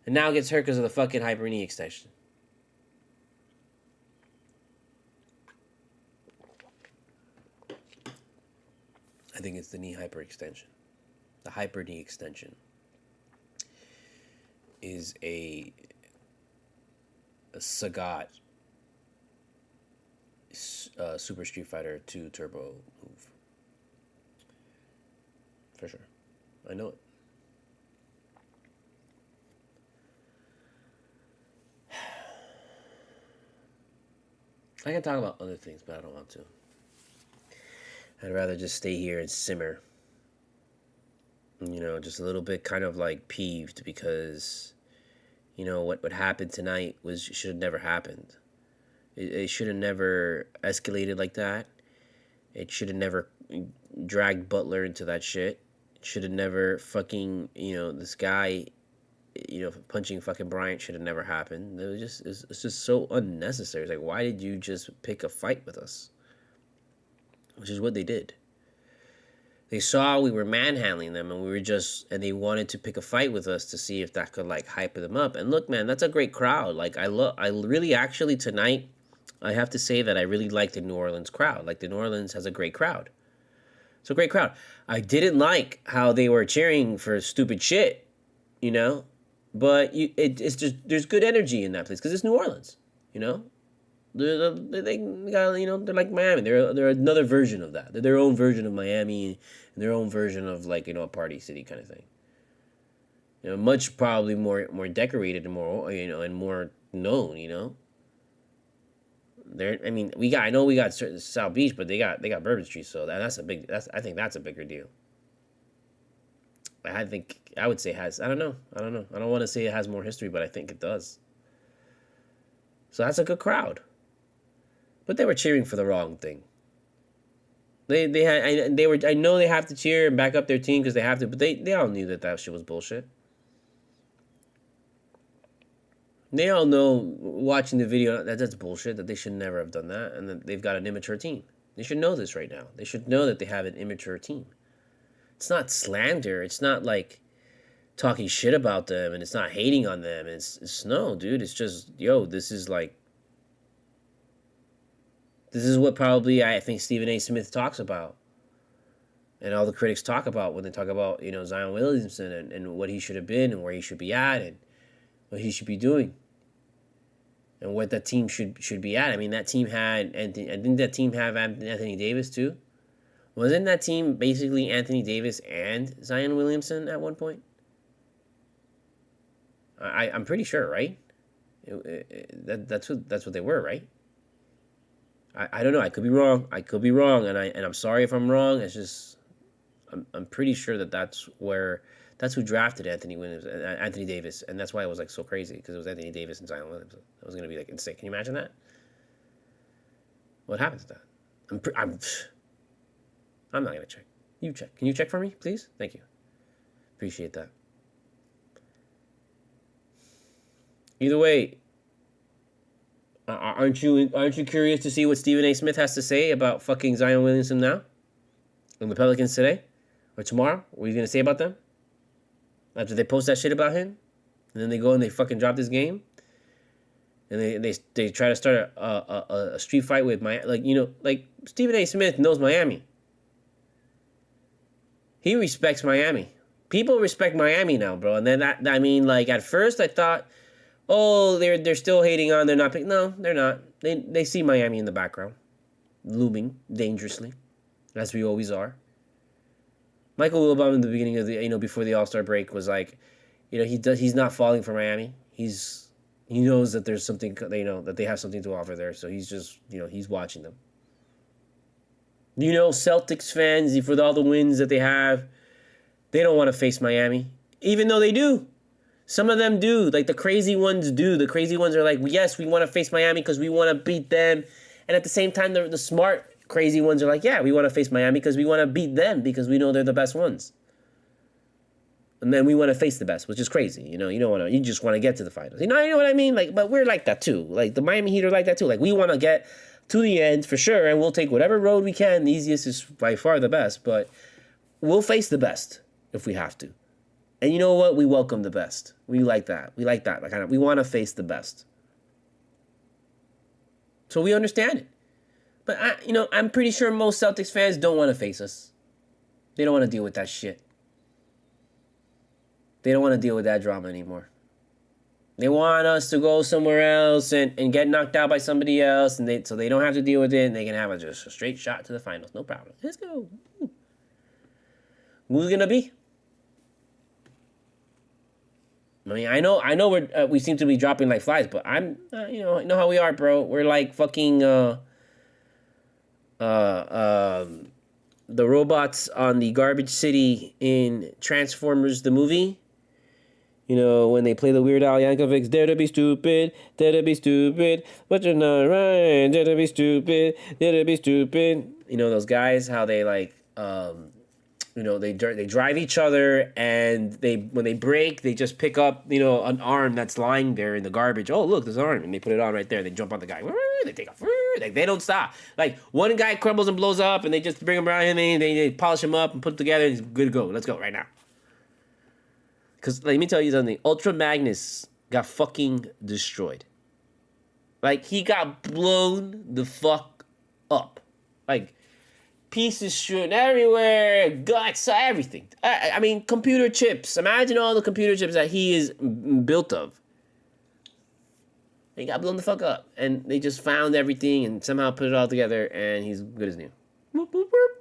And now gets hurt because of the fucking hyper knee extension. I think it's the knee hyperextension. The hyper knee extension is a Sagat Super Street Fighter 2 Turbo move. For sure. I know it. I can talk about other things, but I don't want to. I'd rather just stay here and simmer. You know, just a little bit kind of like peeved because, you know, what happened tonight should have never happened. It should have never escalated like that. It should have never dragged Butler into that shit. It should have never fucking, you know, this guy, you know, punching fucking Bryant should have never happened. It's just so unnecessary. It's like, why did you just pick a fight with us? Which is what they did. They saw we were manhandling them and they wanted to pick a fight with us to see if that could like hype them up. And look, man, that's a great crowd. Like I really actually tonight, I have to say that I really like the New Orleans crowd. Like the New Orleans has a great crowd. It's a great crowd. I didn't like how they were cheering for stupid shit, you know, but it's just, there's good energy in that place because it's New Orleans, you know. They got, you know, they're like Miami. They're another version of that. They're their own version of Miami and their own version of like, you know, a party city kind of thing. You know, much probably more decorated and more, you know, and more known, you know. I know we got South Beach, but they got Bourbon Street, so I think that's a bigger deal. I would say I don't know. I don't want to say it has more history, but I think it does. So that's a good crowd. But they were cheering for the wrong thing. I know they have to cheer and back up their team because they have to, but they all knew that shit was bullshit. They all know watching the video that's bullshit, that they should never have done that, and that they've got an immature team. They should know this right now. They should know that they have an immature team. It's not slander. It's not like talking shit about them, and it's not hating on them. It's no, dude. It's just, yo, this is what probably I think Stephen A. Smith talks about. And all the critics talk about when they talk about, you know, Zion Williamson and what he should have been and where he should be at and what he should be doing. And what that team should be at. I mean, that team had Anthony. I think that team have Anthony Davis too. Wasn't that team basically Anthony Davis and Zion Williamson at one point? I'm pretty sure, right? That's what they were, right? I don't know. I could be wrong. I could be wrong, and I'm sorry if I'm wrong. It's just I'm pretty sure that's who drafted Anthony Williams, Anthony Davis, and that's why it was like so crazy because it was Anthony Davis and Zion Williams. That was gonna be like insane. Can you imagine that? What happened to that? I'm not gonna check. You check. Can you check for me, please? Thank you. Appreciate that. Either way, aren't you curious to see what Stephen A. Smith has to say about fucking Zion Williamson now, and the Pelicans today, or tomorrow? What are you gonna say about them after they post that shit about him, and then they go and they fucking drop this game, and they try to start a street fight with like Stephen A. Smith knows Miami. He respects Miami. People respect Miami now, bro. And then at first I thought, oh, they're still hating on. They're not. No, they're not. They see Miami in the background, looming dangerously, as we always are. Michael Wilbon in the beginning of the before the All-Star break was like, he's not falling for Miami. He knows that there's something that they have something to offer there. So he's just he's watching them. Celtics fans, for all the wins that they have, they don't want to face Miami, even though they do. Some of them do. Like, the crazy ones do. The crazy ones are like, yes, we want to face Miami because we want to beat them. And at the same time, the smart, crazy ones are like, yeah, we want to face Miami because we want to beat them because we know they're the best ones. And then we want to face the best, which is crazy. You don't want to. You just want to get to the finals. You know what I mean? Like, but we're like that too. Like, the Miami Heat are like that too. Like, we want to get to the end for sure, and we'll take whatever road we can. The easiest is by far the best, but we'll face the best if we have to. And you know what? We welcome the best. We like that. We like that. We want to face the best. So we understand it. But I'm pretty sure most Celtics fans don't want to face us. They don't want to deal with that shit. They don't want to deal with that drama anymore. They want us to go somewhere else and get knocked out by somebody else, so they don't have to deal with it, and they can have just a straight shot to the finals. No problem. Let's go. Who's gonna be? I mean, I know we seem to be dropping like flies, but I know how we are, bro. We're like fucking the robots on the garbage city in Transformers the movie. When they play the Weird Al Yankovic's "Dare to be stupid, but you're not right, dare to be stupid, dare to be stupid." Those guys, how they like they drive each other, and when they break, they just pick up an arm that's lying there in the garbage. Oh, look, there's an arm, and they put it on right there. They jump on the guy. They take off. They don't stop. Like, one guy crumbles and blows up, and they just bring him around him, and they polish him up and put it together. And he's good to go. Let's go right now. Because let me tell you something. Ultra Magnus got fucking destroyed. Like, he got blown the fuck up. Like, pieces shooting everywhere, guts, everything. I mean, computer chips. Imagine all the computer chips that he is built of. He got blown the fuck up. And they just found everything and somehow put it all together, and he's good as new. Whoop, whoop, whoop.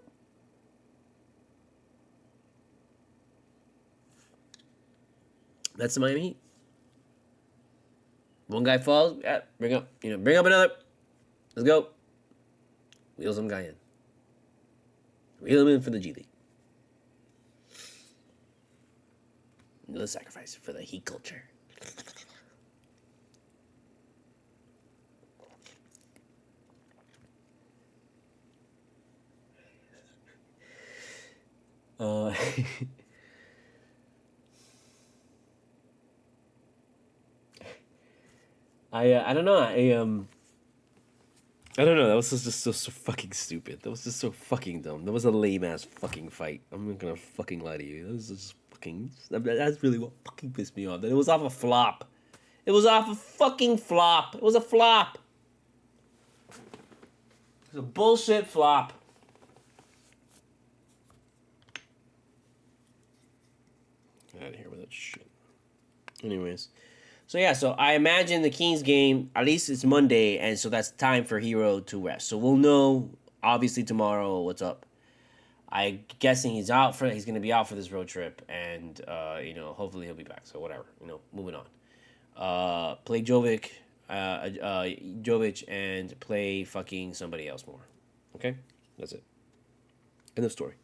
That's the Miami Heat. One guy falls, yeah, bring up another. Let's go. Wheel some guy in. Wheel him in for the G League. Another sacrifice for the Heat culture. I don't know. I don't know. That was just so fucking stupid. That was just so fucking dumb. That was a lame ass fucking fight. I'm not gonna fucking lie to you. That was just fucking. That's really what fucking pissed me off. That it was off a flop. It was off a fucking flop. It was a flop. It was a bullshit flop. Get out of here with that shit. Anyways. So I imagine the Kings game, at least it's Monday, and so that's time for Hero to rest. So we'll know, obviously, tomorrow what's up. I'm guessing he's going to be out for this road trip, and, hopefully he'll be back. So whatever, moving on. Play Jovic. Jovic and play fucking somebody else more. Okay, that's it. End of story.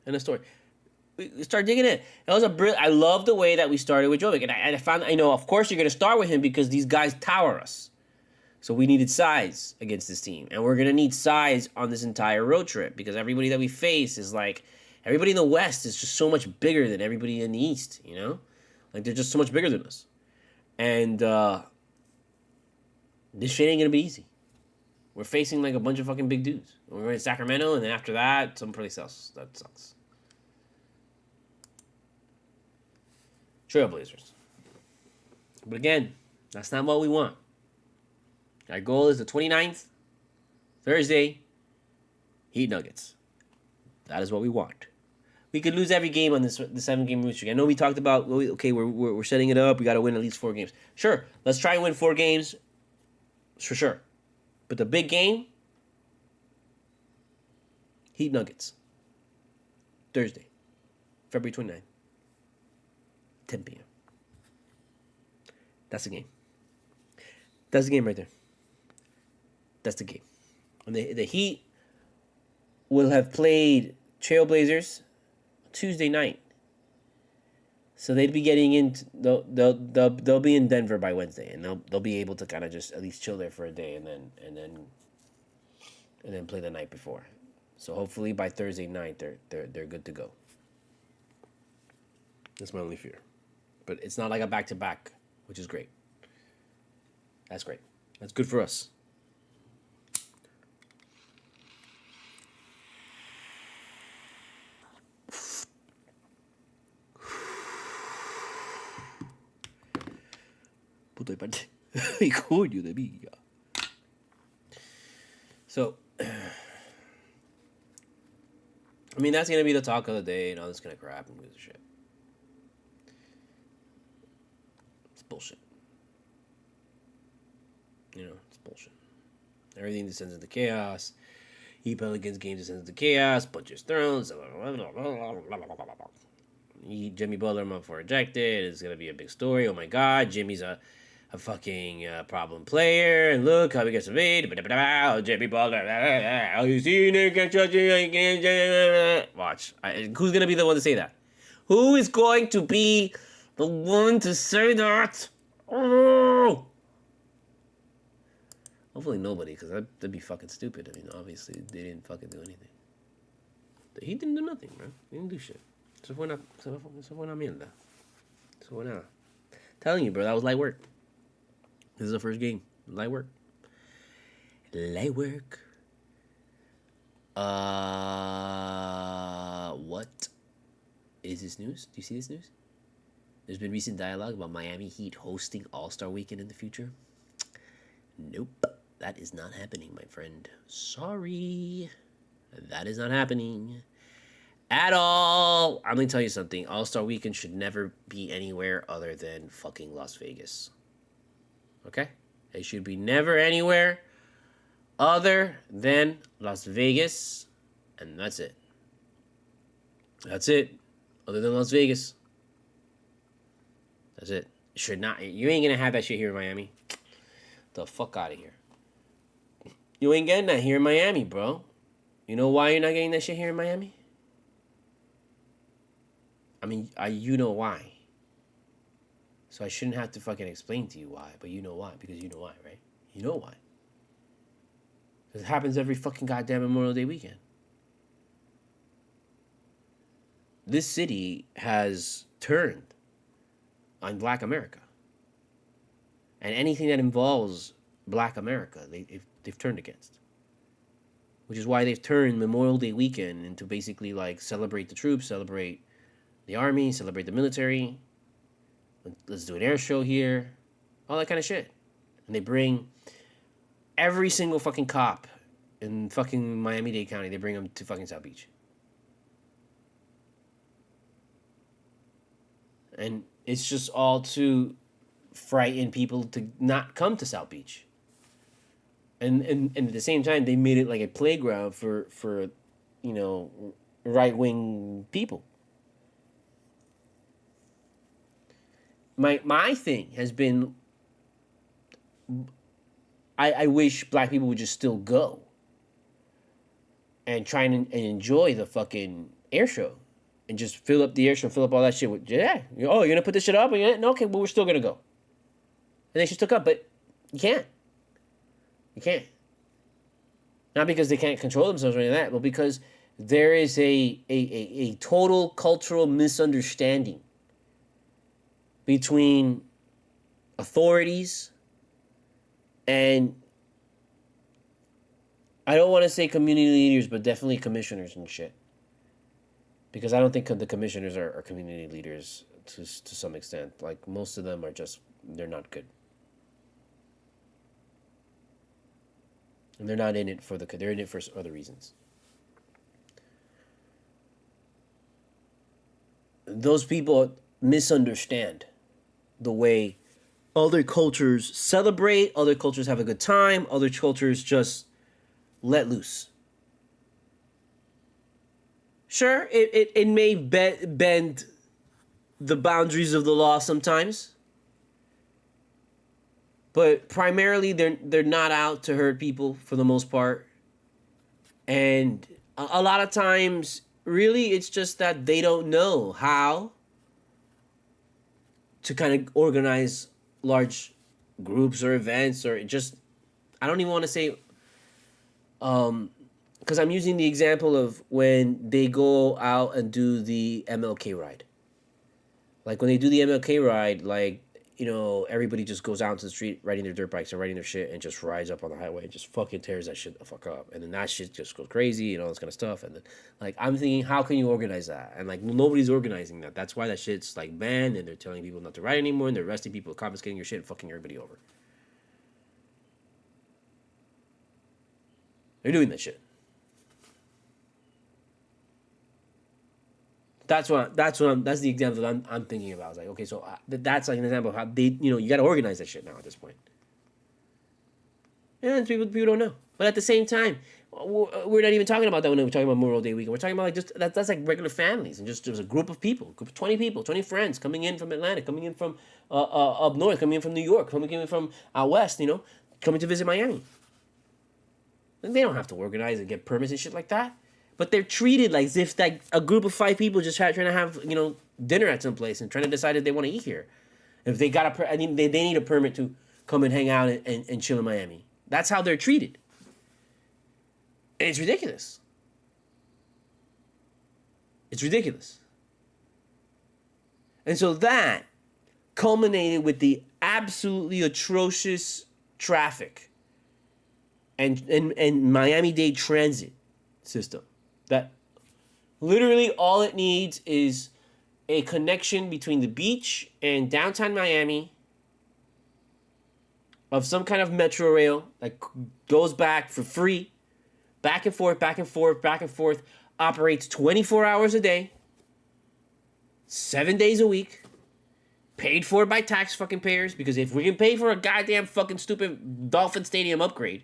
End of story. We start digging in. It was I love the way that we started with Jovic, and I found, of course you're gonna start with him because these guys tower us. So we needed size against this team, and we're gonna need size on this entire road trip because everybody that we face is like, everybody in the West is just so much bigger than everybody in the East. Like they're just so much bigger than us, and this shit ain't gonna be easy. We're facing like a bunch of fucking big dudes. We're in Sacramento, and then after that, some place else. That sucks. Trailblazers. But again, that's not what we want. Our goal is the 29th, Thursday, Heat Nuggets. That is what we want. We could lose every game on the 7-game losing streak. I know we talked about, okay, we're setting it up. We got to win at least 4 games. Sure, let's try and win 4 games. For sure. But the big game, Heat Nuggets. Thursday, February 29th. 10 p.m. That's the game. That's the game right there. That's the game. And the Heat will have played Trailblazers Tuesday night. So they'd be getting into they'll be in Denver by Wednesday, and they'll be able to kind of just at least chill there for a day and then play the night before. So hopefully by Thursday night they're good to go. That's my only fear. But it's not like a back-to-back, which is great. That's great. That's good for us. So, I mean, that's going to be the talk of the day and all this kind of crap and gives a shit. It's bullshit. It's bullshit. Everything descends into chaos. Pelicans game descends into chaos. Punches thrown. Jimmy Butler, I'm up for ejected. It's going to be a big story. Oh my God, Jimmy's a fucking problem player. And look how he gets evade. Jimmy Butler. Watch. Who's going to be the one to say that? Who is going to be the one to say that? Oh! Hopefully nobody, because that'd be fucking stupid. I mean, obviously, they didn't fucking do anything. He didn't do nothing, bro. He didn't do shit. So fue una mierda. So fue nada. Telling you, bro, that was light work. This is the first game. Light work. Light work. What is this news? Do you see this news? There's been recent dialogue about Miami Heat hosting All-Star Weekend in the future. Nope. That is not happening, my friend. Sorry. That is not happening. At all. I'm going to tell you something. All-Star Weekend should never be anywhere other than fucking Las Vegas. Okay? It should be never anywhere other than Las Vegas. And that's it. That's it. Other than Las Vegas. That's it. Should not. You ain't going to have that shit here in Miami. The fuck out of here. You ain't getting that here in Miami, bro. You know why you're not getting that shit here in Miami? I mean, you know why. So I shouldn't have to fucking explain to you why, but you know why, because you know why, right? You know why. Because it happens every fucking goddamn Memorial Day weekend. This city has turned on Black America. And anything that involves Black America, they've turned against. Which is why they've turned Memorial Day weekend into basically like celebrate the troops, celebrate the army, celebrate the military. Let's do an air show here. All that kind of shit. And they bring every single fucking cop in fucking Miami-Dade County, they bring them to fucking South Beach. And it's just all to frighten people to not come to South Beach. And at the same time, they made it like a playground for right-wing people. My thing has been I wish black people would just still go and try and enjoy the fucking air show and just fill up the air show, fill up all that shit with, yeah. Oh, you're gonna put this shit up? No, okay, well, we're still gonna go. And they just took up, but you can't. You can't. Not because they can't control themselves or anything like that, but because there is a total cultural misunderstanding between authorities and, I don't want to say community leaders, but definitely commissioners and shit. Because I don't think the commissioners are community leaders to some extent. Like, most of them are just, they're not good. And they're not in it for they're in it for other reasons. Those people misunderstand the way other cultures celebrate, other cultures have a good time, other cultures just let loose. Sure, it may bend the boundaries of the law sometimes. But primarily, they're not out to hurt people for the most part. And a lot of times, really, it's just that they don't know how to kind of organize large groups or events, or just, I don't even want to say, because I'm using the example of when they go out and do the MLK ride. Like, when they do the MLK ride, like, you know, everybody just goes out into the street riding their dirt bikes or riding their shit and just rides up on the highway and just fucking tears that shit the fuck up. And then that shit just goes crazy and all this kind of stuff. And then, like, I'm thinking, how can you organize that? And, like, nobody's organizing that. That's why that shit's, like, banned, and they're telling people not to ride anymore, and they're arresting people, confiscating your shit, and fucking everybody over. They're doing that shit. That's the example that I'm thinking about. I was like, okay, so that's like an example of how they, you know, you got to organize that shit now at this point. And people don't know. But at the same time, we're not even talking about that when we're talking about Memorial Day weekend. We're talking about, like, just that's like regular families, and just there's a group of people, group of 20 people, 20 friends coming in from Atlanta, coming in from up north, coming in from New York, coming in from out west, you know, coming to visit Miami. And they don't have to organize and get permits and shit like that. But they're treated like as if, like, a group of 5 people just trying to have, you know, dinner at some place and trying to decide if they want to eat here. If they got they need a permit to come and hang out and chill in Miami. That's how they're treated. And it's ridiculous. It's ridiculous. And so that culminated with the absolutely atrocious traffic and Miami-Dade transit system. That literally all it needs is a connection between the beach and downtown Miami of some kind of metro rail that goes back for free, back and forth, back and forth, back and forth, operates 24 hours a day, 7 days a week, paid for by tax fucking payers, because if we can pay for a goddamn fucking stupid Dolphin Stadium upgrade,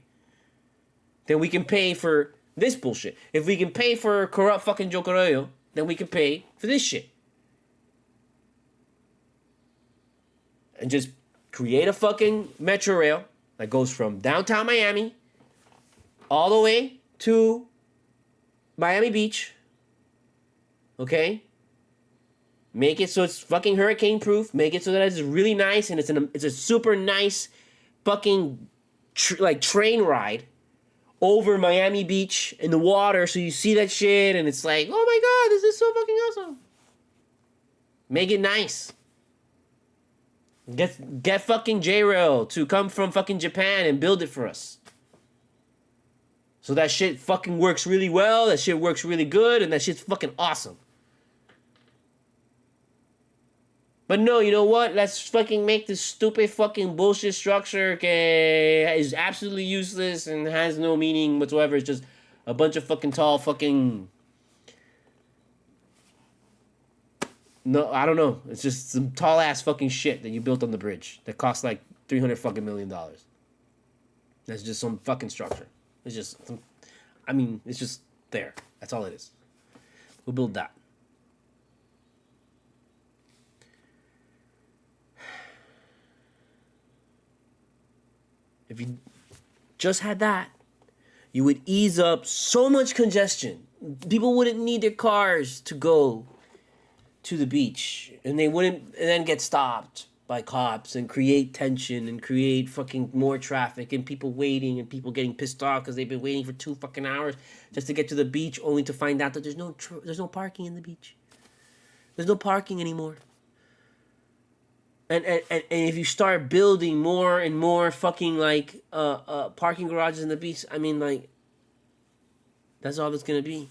then we can pay for this bullshit. If we can pay for corrupt fucking Joe Carrillo, then we can pay for this shit. And just create a fucking metro rail that goes from downtown Miami all the way to Miami Beach. Okay? Make it so it's fucking hurricane proof. Make it so that it's really nice, and it's a super nice fucking train ride over Miami Beach in the water, so you see that shit, and it's like, oh my god, this is so fucking awesome. Make it nice. Get fucking J-Rail to come from fucking Japan and build it for us. So that shit fucking works really well, that shit works really good, and that shit's fucking awesome. But no, you know what? Let's fucking make this stupid fucking bullshit structure is absolutely useless and has no meaning whatsoever. It's just a bunch of fucking tall fucking... No, I don't know. It's just some tall ass fucking shit that you built on the bridge that cost like $300 fucking million. That's just some fucking structure. It's just it's just there. That's all it is. We'll build that. if you just had that, you would ease up so much congestion. People wouldn't need their cars to go to the beach, and they wouldn't then get stopped by cops and create tension and create fucking more traffic and people waiting and people getting pissed off because they've been waiting for 2 fucking hours just to get to the beach, only to find out that there's no parking in the beach. There's no parking anymore. And if you start building more and more fucking like parking garages in the beach, I mean, like, that's all it's gonna be.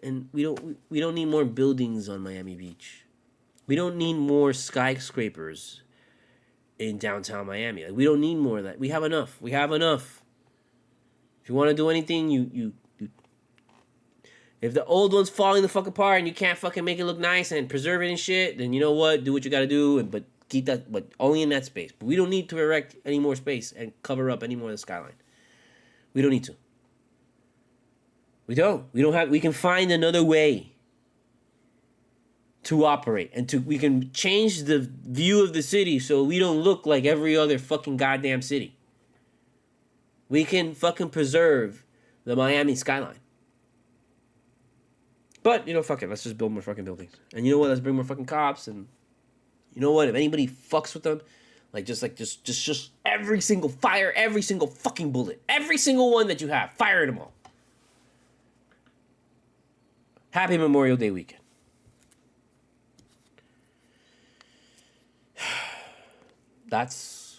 And we don't need more buildings on Miami Beach. We don't need more skyscrapers in downtown Miami. Like, we don't need more of that. We have enough. We have enough. If you want to do anything, you if the old one's falling the fuck apart and you can't fucking make it look nice and preserve it and shit, then you know what? Do what you gotta do, but keep that, but only in that space. But we don't need to erect any more space and cover up any more of the skyline. We don't need to. We don't. We can find another way to operate, and we can change the view of the city so we don't look like every other fucking goddamn city. We can fucking preserve the Miami skyline. But, you know, fuck it. Let's just build more fucking buildings. And you know what? Let's bring more fucking cops. And you know what? If anybody fucks with them, just every single fire, every single fucking bullet, every single one that you have, fire them all. Happy Memorial Day weekend. That's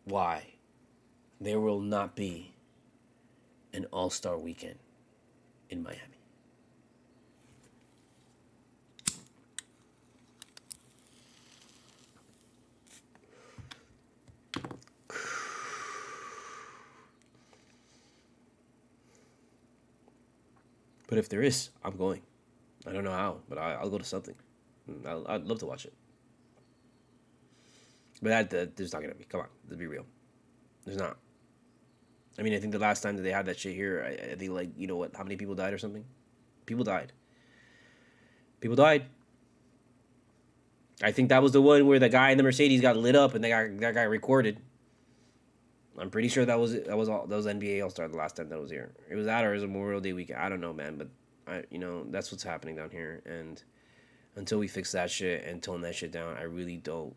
why there will not be an all-star weekend in Miami. But if there is, I'm going. I don't know how, but I'll go to something. I'd love to watch it. But there's not going to be. Come on, let's be real. There's not. I mean, I think the last time that they had that shit here, I think, like, you know what, how many people died or something? People died. People died. I think that was the one where the guy in the Mercedes got lit up and that guy recorded. I'm pretty sure that was NBA All-Star the last time that was here. It was that, or it was a Memorial Day weekend. I don't know, man, but that's what's happening down here. And until we fix that shit and tone that shit down, I really don't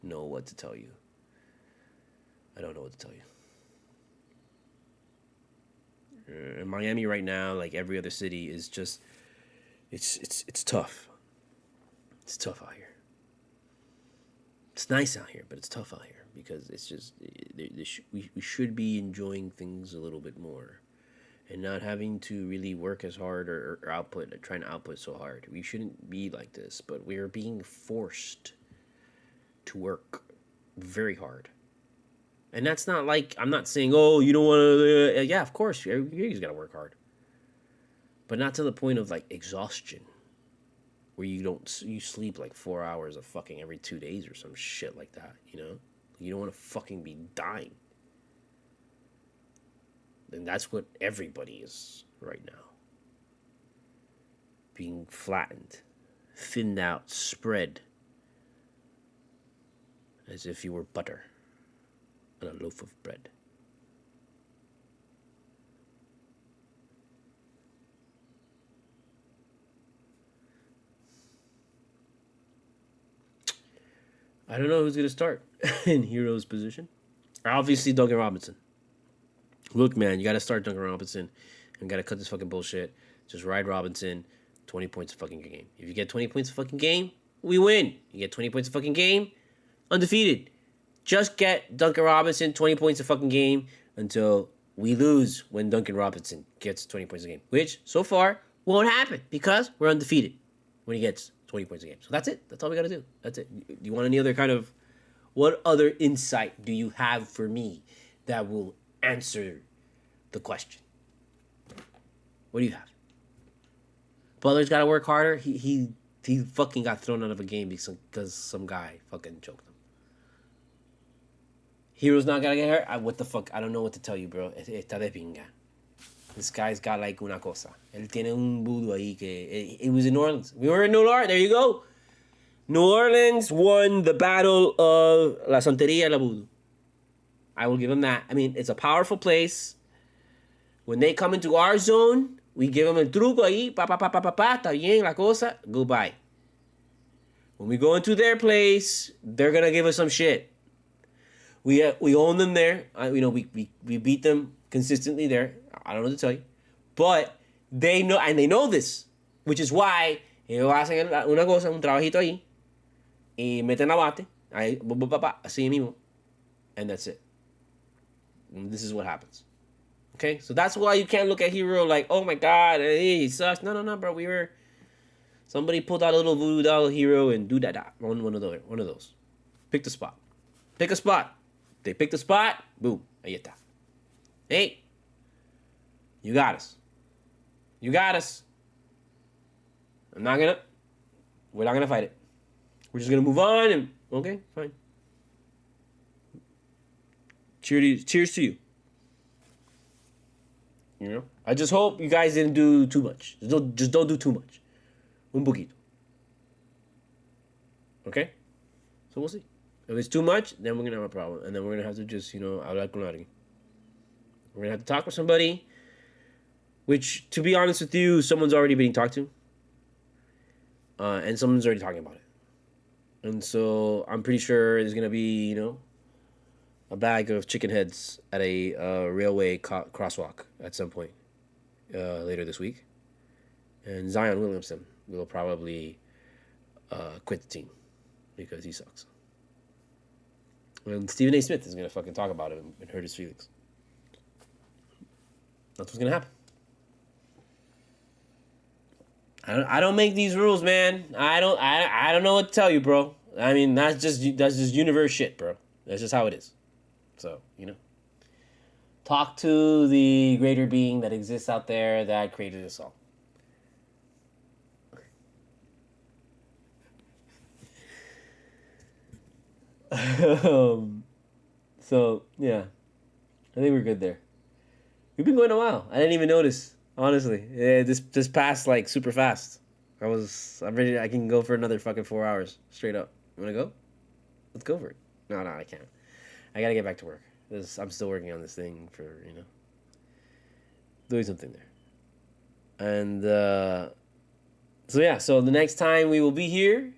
know what to tell you. I don't know what to tell you. In Miami right now, like every other city, is just it's tough. It's tough out here. It's nice out here, but it's tough out here because it's just we should be enjoying things a little bit more, and not having to really work as hard or trying to output so hard. We shouldn't be like this, but we are being forced to work very hard. And that's not like, I'm not saying, oh, you don't want to, yeah, of course, you got to work hard. But not to the point of, like, exhaustion, where you sleep, like, 4 hours of fucking every 2 days or some shit like that, you know? You don't want to fucking be dying. And that's what everybody is right now. Being flattened, thinned out, spread, as if you were butter on a loaf of bread. I don't know who's going to start in Hero's position. Obviously, Duncan Robinson. Look, man, you got to start Duncan Robinson and got to cut this fucking bullshit. Just ride Robinson, 20 points a fucking game. If you get 20 points a fucking game, we win. You get 20 points a fucking game, undefeated. Just get Duncan Robinson 20 points a fucking game until we lose when Duncan Robinson gets 20 points a game, which so far won't happen because we're undefeated when he gets 20 points a game. So that's it. That's all we got to do. That's it. Do you want any other kind of, what other insight do you have for me that will answer the question? What do you have? Butler's got to work harder. He fucking got thrown out of a game because some guy fucking choked him. Hero's not gonna get hurt. What the fuck? I don't know what to tell you, bro. Está de pinga. This guy's got like una cosa. Él tiene un voodoo ahí que... It was in New Orleans. We were in New Orleans. There you go. New Orleans won the battle of la santería y la voodoo. I will give them that. I mean, it's a powerful place. When they come into our zone, we give them el truco ahí. Pa, pa, pa, pa, pa, pa. Está bien la cosa. Goodbye. When we go into their place, they're going to give us some shit. We own them there. We beat them consistently there. I don't know what to tell you. But they know, and they know this. Which is why ellos hacen una cosa, un trabajito ahí. Y meten la bate. Ahí, así mismo. And that's it. And this is what happens. Okay? So that's why you can't look at Hero like, oh my god, he sucks. No, bro. Somebody pulled out a little voodoo doll Hero and do that. One of those. Pick the spot. Pick a spot. They pick the spot. Boom. Ahí está. Hey. You got us. You got us. We're not gonna fight it. We're just gonna move on and okay, fine. Cheers to you. You know? I just hope you guys didn't do too much. Just don't do too much. Un poquito. Okay? So we'll see. If it's too much, then we're gonna have a problem. And then we're gonna have to just, hablar con alguien. We're gonna have to talk with somebody. Which, to be honest with you, someone's already being talked to. And someone's already talking about it. And so I'm pretty sure there's gonna be, a bag of chicken heads at a railway crosswalk at some point later this week. And Zion Williamson will probably quit the team because he sucks. And Stephen A. Smith is gonna fucking talk about him and hurt his feelings. That's what's gonna happen. I don't make these rules, man. I don't know what to tell you, bro. I mean, that's just universe shit, bro. That's just how it is. So, talk to the greater being that exists out there that created us all. So, yeah. I think we're good there. We've been going a while. I didn't even notice. Honestly, yeah, this passed like super fast. I'm ready. I can go for another fucking 4 hours straight up. You wanna go? Let's go for it. No, I can't. I gotta get back to work. I'm still working on this thing for doing something there. And so the next time we will be here.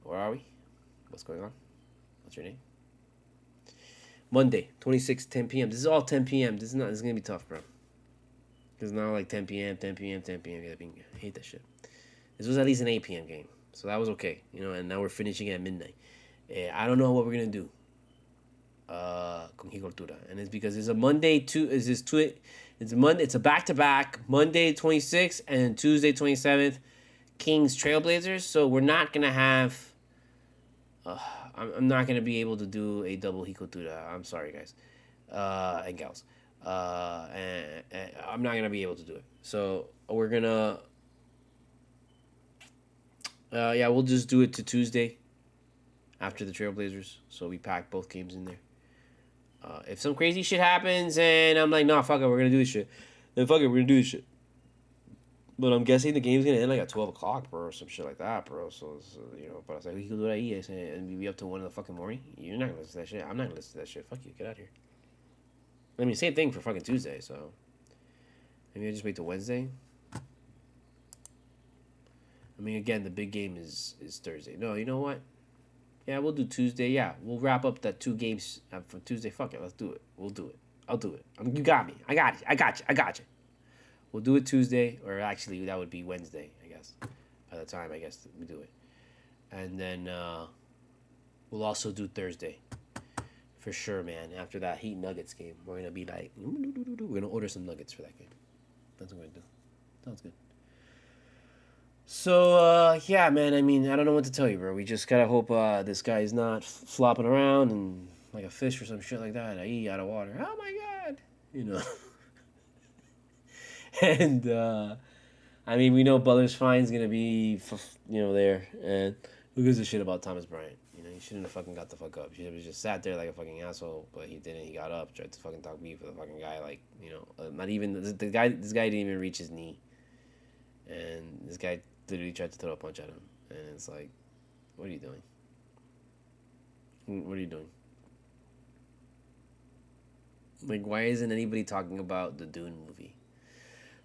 Where are we? What's going on? What's your name? Monday, 26, 10 p.m. This is all 10 p.m. This is gonna be tough, bro. Because now like 10 p.m. I hate that shit. This was at least an 8 p.m. game. So that was okay. And now we're finishing at midnight. I don't know what we're going to do. Con Cultura. And it's because it's a Monday, it's a back-to-back. Monday 26th and Tuesday 27th. Kings Trailblazers. So we're not going to have... I'm not going to be able to do a double Cultura. I'm sorry, guys. And gals. And I'm not gonna be able to do it. So we're gonna, we'll just do it to Tuesday after the Trailblazers. So we pack both games in there. If some crazy shit happens and I'm like, nah, fuck it, we're gonna do this shit. Then fuck it, we're gonna do this shit. But I'm guessing the game's gonna end like at 12 o'clock, bro, or some shit like that, bro. So but I was like, we can do that and be up to 1 in the fucking morning. You're not gonna listen to that shit. I'm not gonna listen to that shit. Fuck you, get out of here. I mean, same thing for fucking Tuesday, so... Maybe I just wait till Wednesday? I mean, again, the big game is Thursday. No, you know what? Yeah, we'll do Tuesday. Yeah, we'll wrap up that 2 games for Tuesday. Fuck it, let's do it. We'll do it. I'll do it. You got me. I got you. We'll do it Tuesday, or actually, that would be Wednesday, I guess. By the time, I guess, we do it. And then, we'll also do Thursday. For sure, man. After that Heat Nuggets game, we're going to be like, we're going to order some nuggets for that game. That's what we're going to do. Sounds good. So, yeah, man. I mean, I don't know what to tell you, bro. We just got to hope this guy is not flopping around and like a fish or some shit like that. I eat out of water. Oh, my God. And, I mean, we know Butler's fine's going to be, there. And who gives a shit about Thomas Bryant? He shouldn't have fucking got the fuck up. He should have just sat there like a fucking asshole, but he didn't. He got up, tried to fucking talk beef with the fucking guy, like, not even, this guy didn't even reach his knee. And this guy literally tried to throw a punch at him. And it's like, what are you doing? What are you doing? Like, why isn't anybody talking about the Dune movie?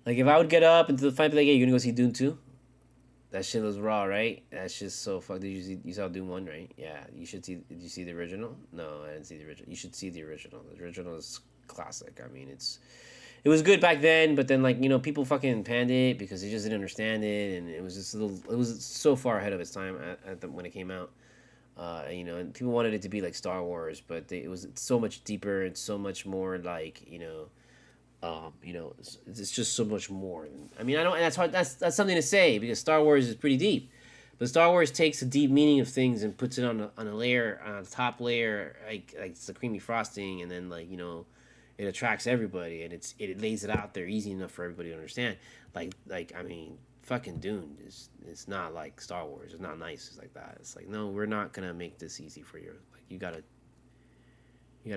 Like, if I would get up into the fight, be like, hey, you gonna go see Dune 2? That shit was raw, right? That's just so fuck. You saw Dune 1, right? Yeah, you should see. Did you see the original? No, I didn't see the original. You should see the original. The original is classic. I mean, it was good back then, but then like people fucking panned it because they just didn't understand it, and it was just it was so far ahead of its time when it came out. And people wanted it to be like Star Wars, but it was so much deeper and so much more like it's just so much more. I mean, I don't. And that's hard. That's something to say because Star Wars is pretty deep, but Star Wars takes the deep meaning of things and puts it on a layer, on a top layer, like it's a creamy frosting, and then it attracts everybody, and it lays it out there easy enough for everybody to understand. Like I mean, fucking Dune is it's not like Star Wars. It's not nice. It's like that. It's like, no, we're not gonna make this easy for you. Like you gotta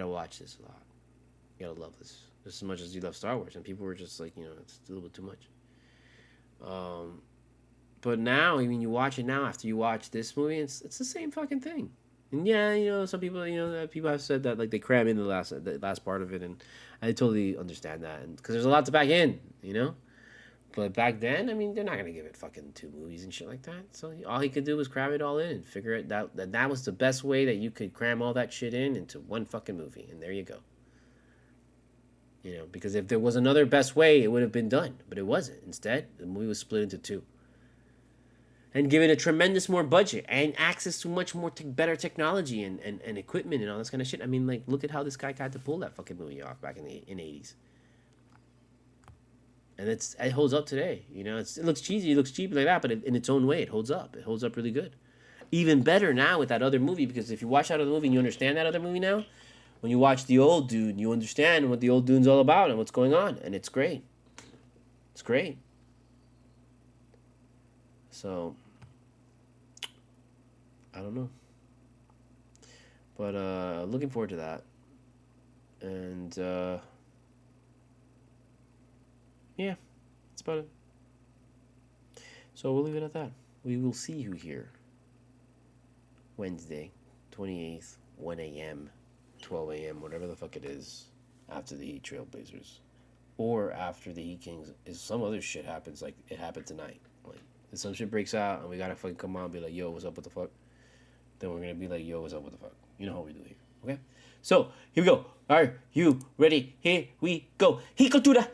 watch this a lot. You gotta love this just as much as you love Star Wars. And people were just like, it's a little bit too much. But now, I mean, you watch it now after you watch this movie, it's the same fucking thing. And yeah, some people, people have said that like they cram in the last part of it, and I totally understand that, and because there's a lot to pack in, But back then, I mean, they're not gonna give it fucking 2 movies and shit like that. So all he could do was cram it all in and figure it out. That was the best way that you could cram all that shit into one fucking movie, and there you go. Because if there was another best way, it would have been done, but it wasn't. Instead, the movie was split into 2. And given a tremendous more budget and access to much more better technology and equipment and all this kind of shit. I mean, like, look at how this guy got to pull that fucking movie off back in the 80s. And it holds up today. It looks cheesy, it looks cheap like that, but in its own way, it holds up. It holds up really good. Even better now with that other movie, because if you watch that other movie and you understand that other movie now, when you watch the old Dune, you understand what the old Dune's all about and what's going on, and it's great. It's great. So, I don't know. But looking forward to that. And yeah, that's about it. So we'll leave it at that. We will see you here Wednesday, 28th, 1 a.m., 12 a.m., whatever the fuck it is, after the Heat Trailblazers. Or after the Heat Kings. If some other shit happens, like it happened tonight. Like, if some shit breaks out and we gotta fucking come on and be like, yo, what's up, what the fuck? Then we're gonna be like, yo, what's up, what the fuck? You know how we do here, okay? So, here we go. Are you ready? Here we go. Cultura.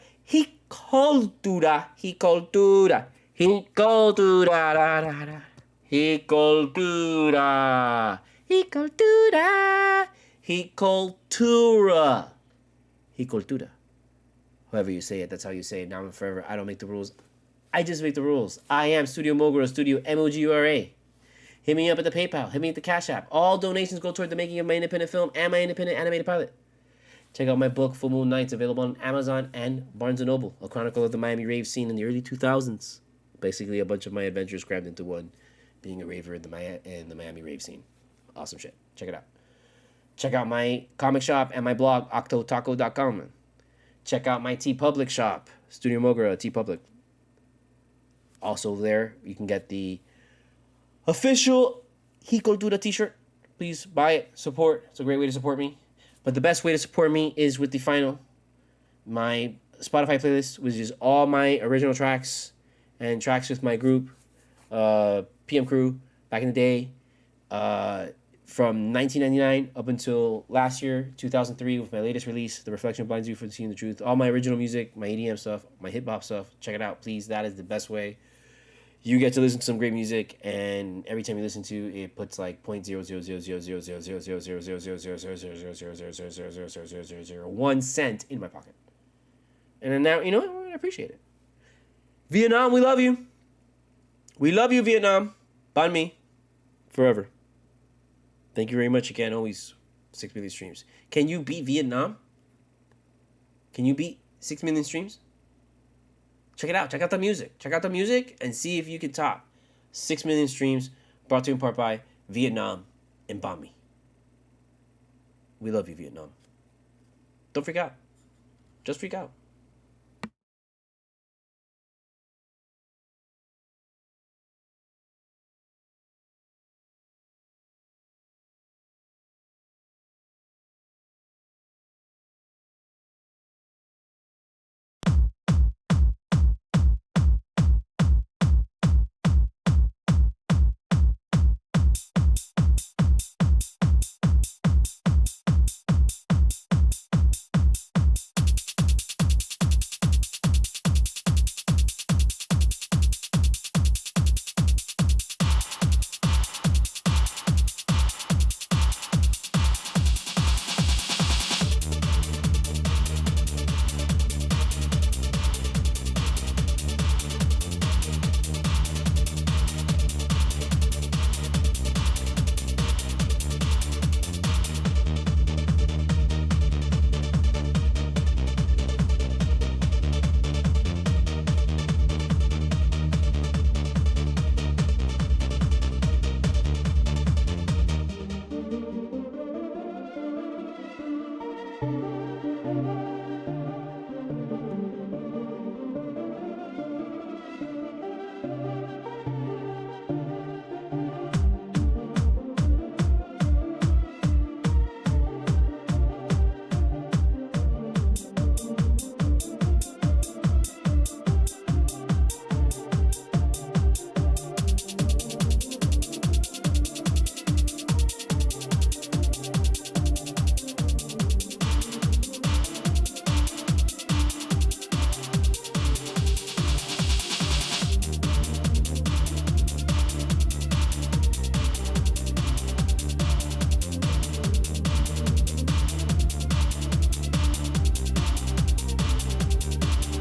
Cultura. Cultura. Cultura. Cultura. Cultura. Cultura. Cultura. However you say it, that's how you say it now and forever. I don't make the rules. I just make the rules. I am Studio Mogura, Studio Mogura. Hit me up at the PayPal. Hit me at the Cash App. All donations go toward the making of my independent film and my independent animated pilot. Check out my book, Full Moon Nights, available on Amazon and Barnes & Noble. A chronicle of the Miami rave scene in the early 2000s. Basically, a bunch of my adventures crammed into one, being a raver in the Miami rave scene. Awesome shit. Check it out. Check out my comic shop and my blog, octotaco.com. Check out my TeePublic shop, Studio Mogura, TeePublic. Also there, you can get the official Cultura t-shirt. Please buy it, support. It's a great way to support me. But the best way to support me is with the final, my Spotify playlist, which is all my original tracks and tracks with my group, PM Crew, back in the day, from 1999 up until last year, 2003, with my latest release, The Reflection Blinds You for Seeing the Truth. All my original music, my EDM stuff, my hip-hop stuff. Check it out, please. That is the best way. You get to listen to some great music, and every time you listen to it, puts like 0.0000000000000000000000001 cent in my pocket. And then now, you know what? I appreciate it. Vietnam, we love you. We love you, Vietnam. Banh mi. Forever. Thank you very much again. Always 6 million streams. Can you beat Vietnam? Can you beat 6 million streams? Check it out. Check out the music. Check out the music and see if you can top 6 million streams brought to you in part by Vietnam and Banh mi. We love you, Vietnam. Don't freak out. Just freak out.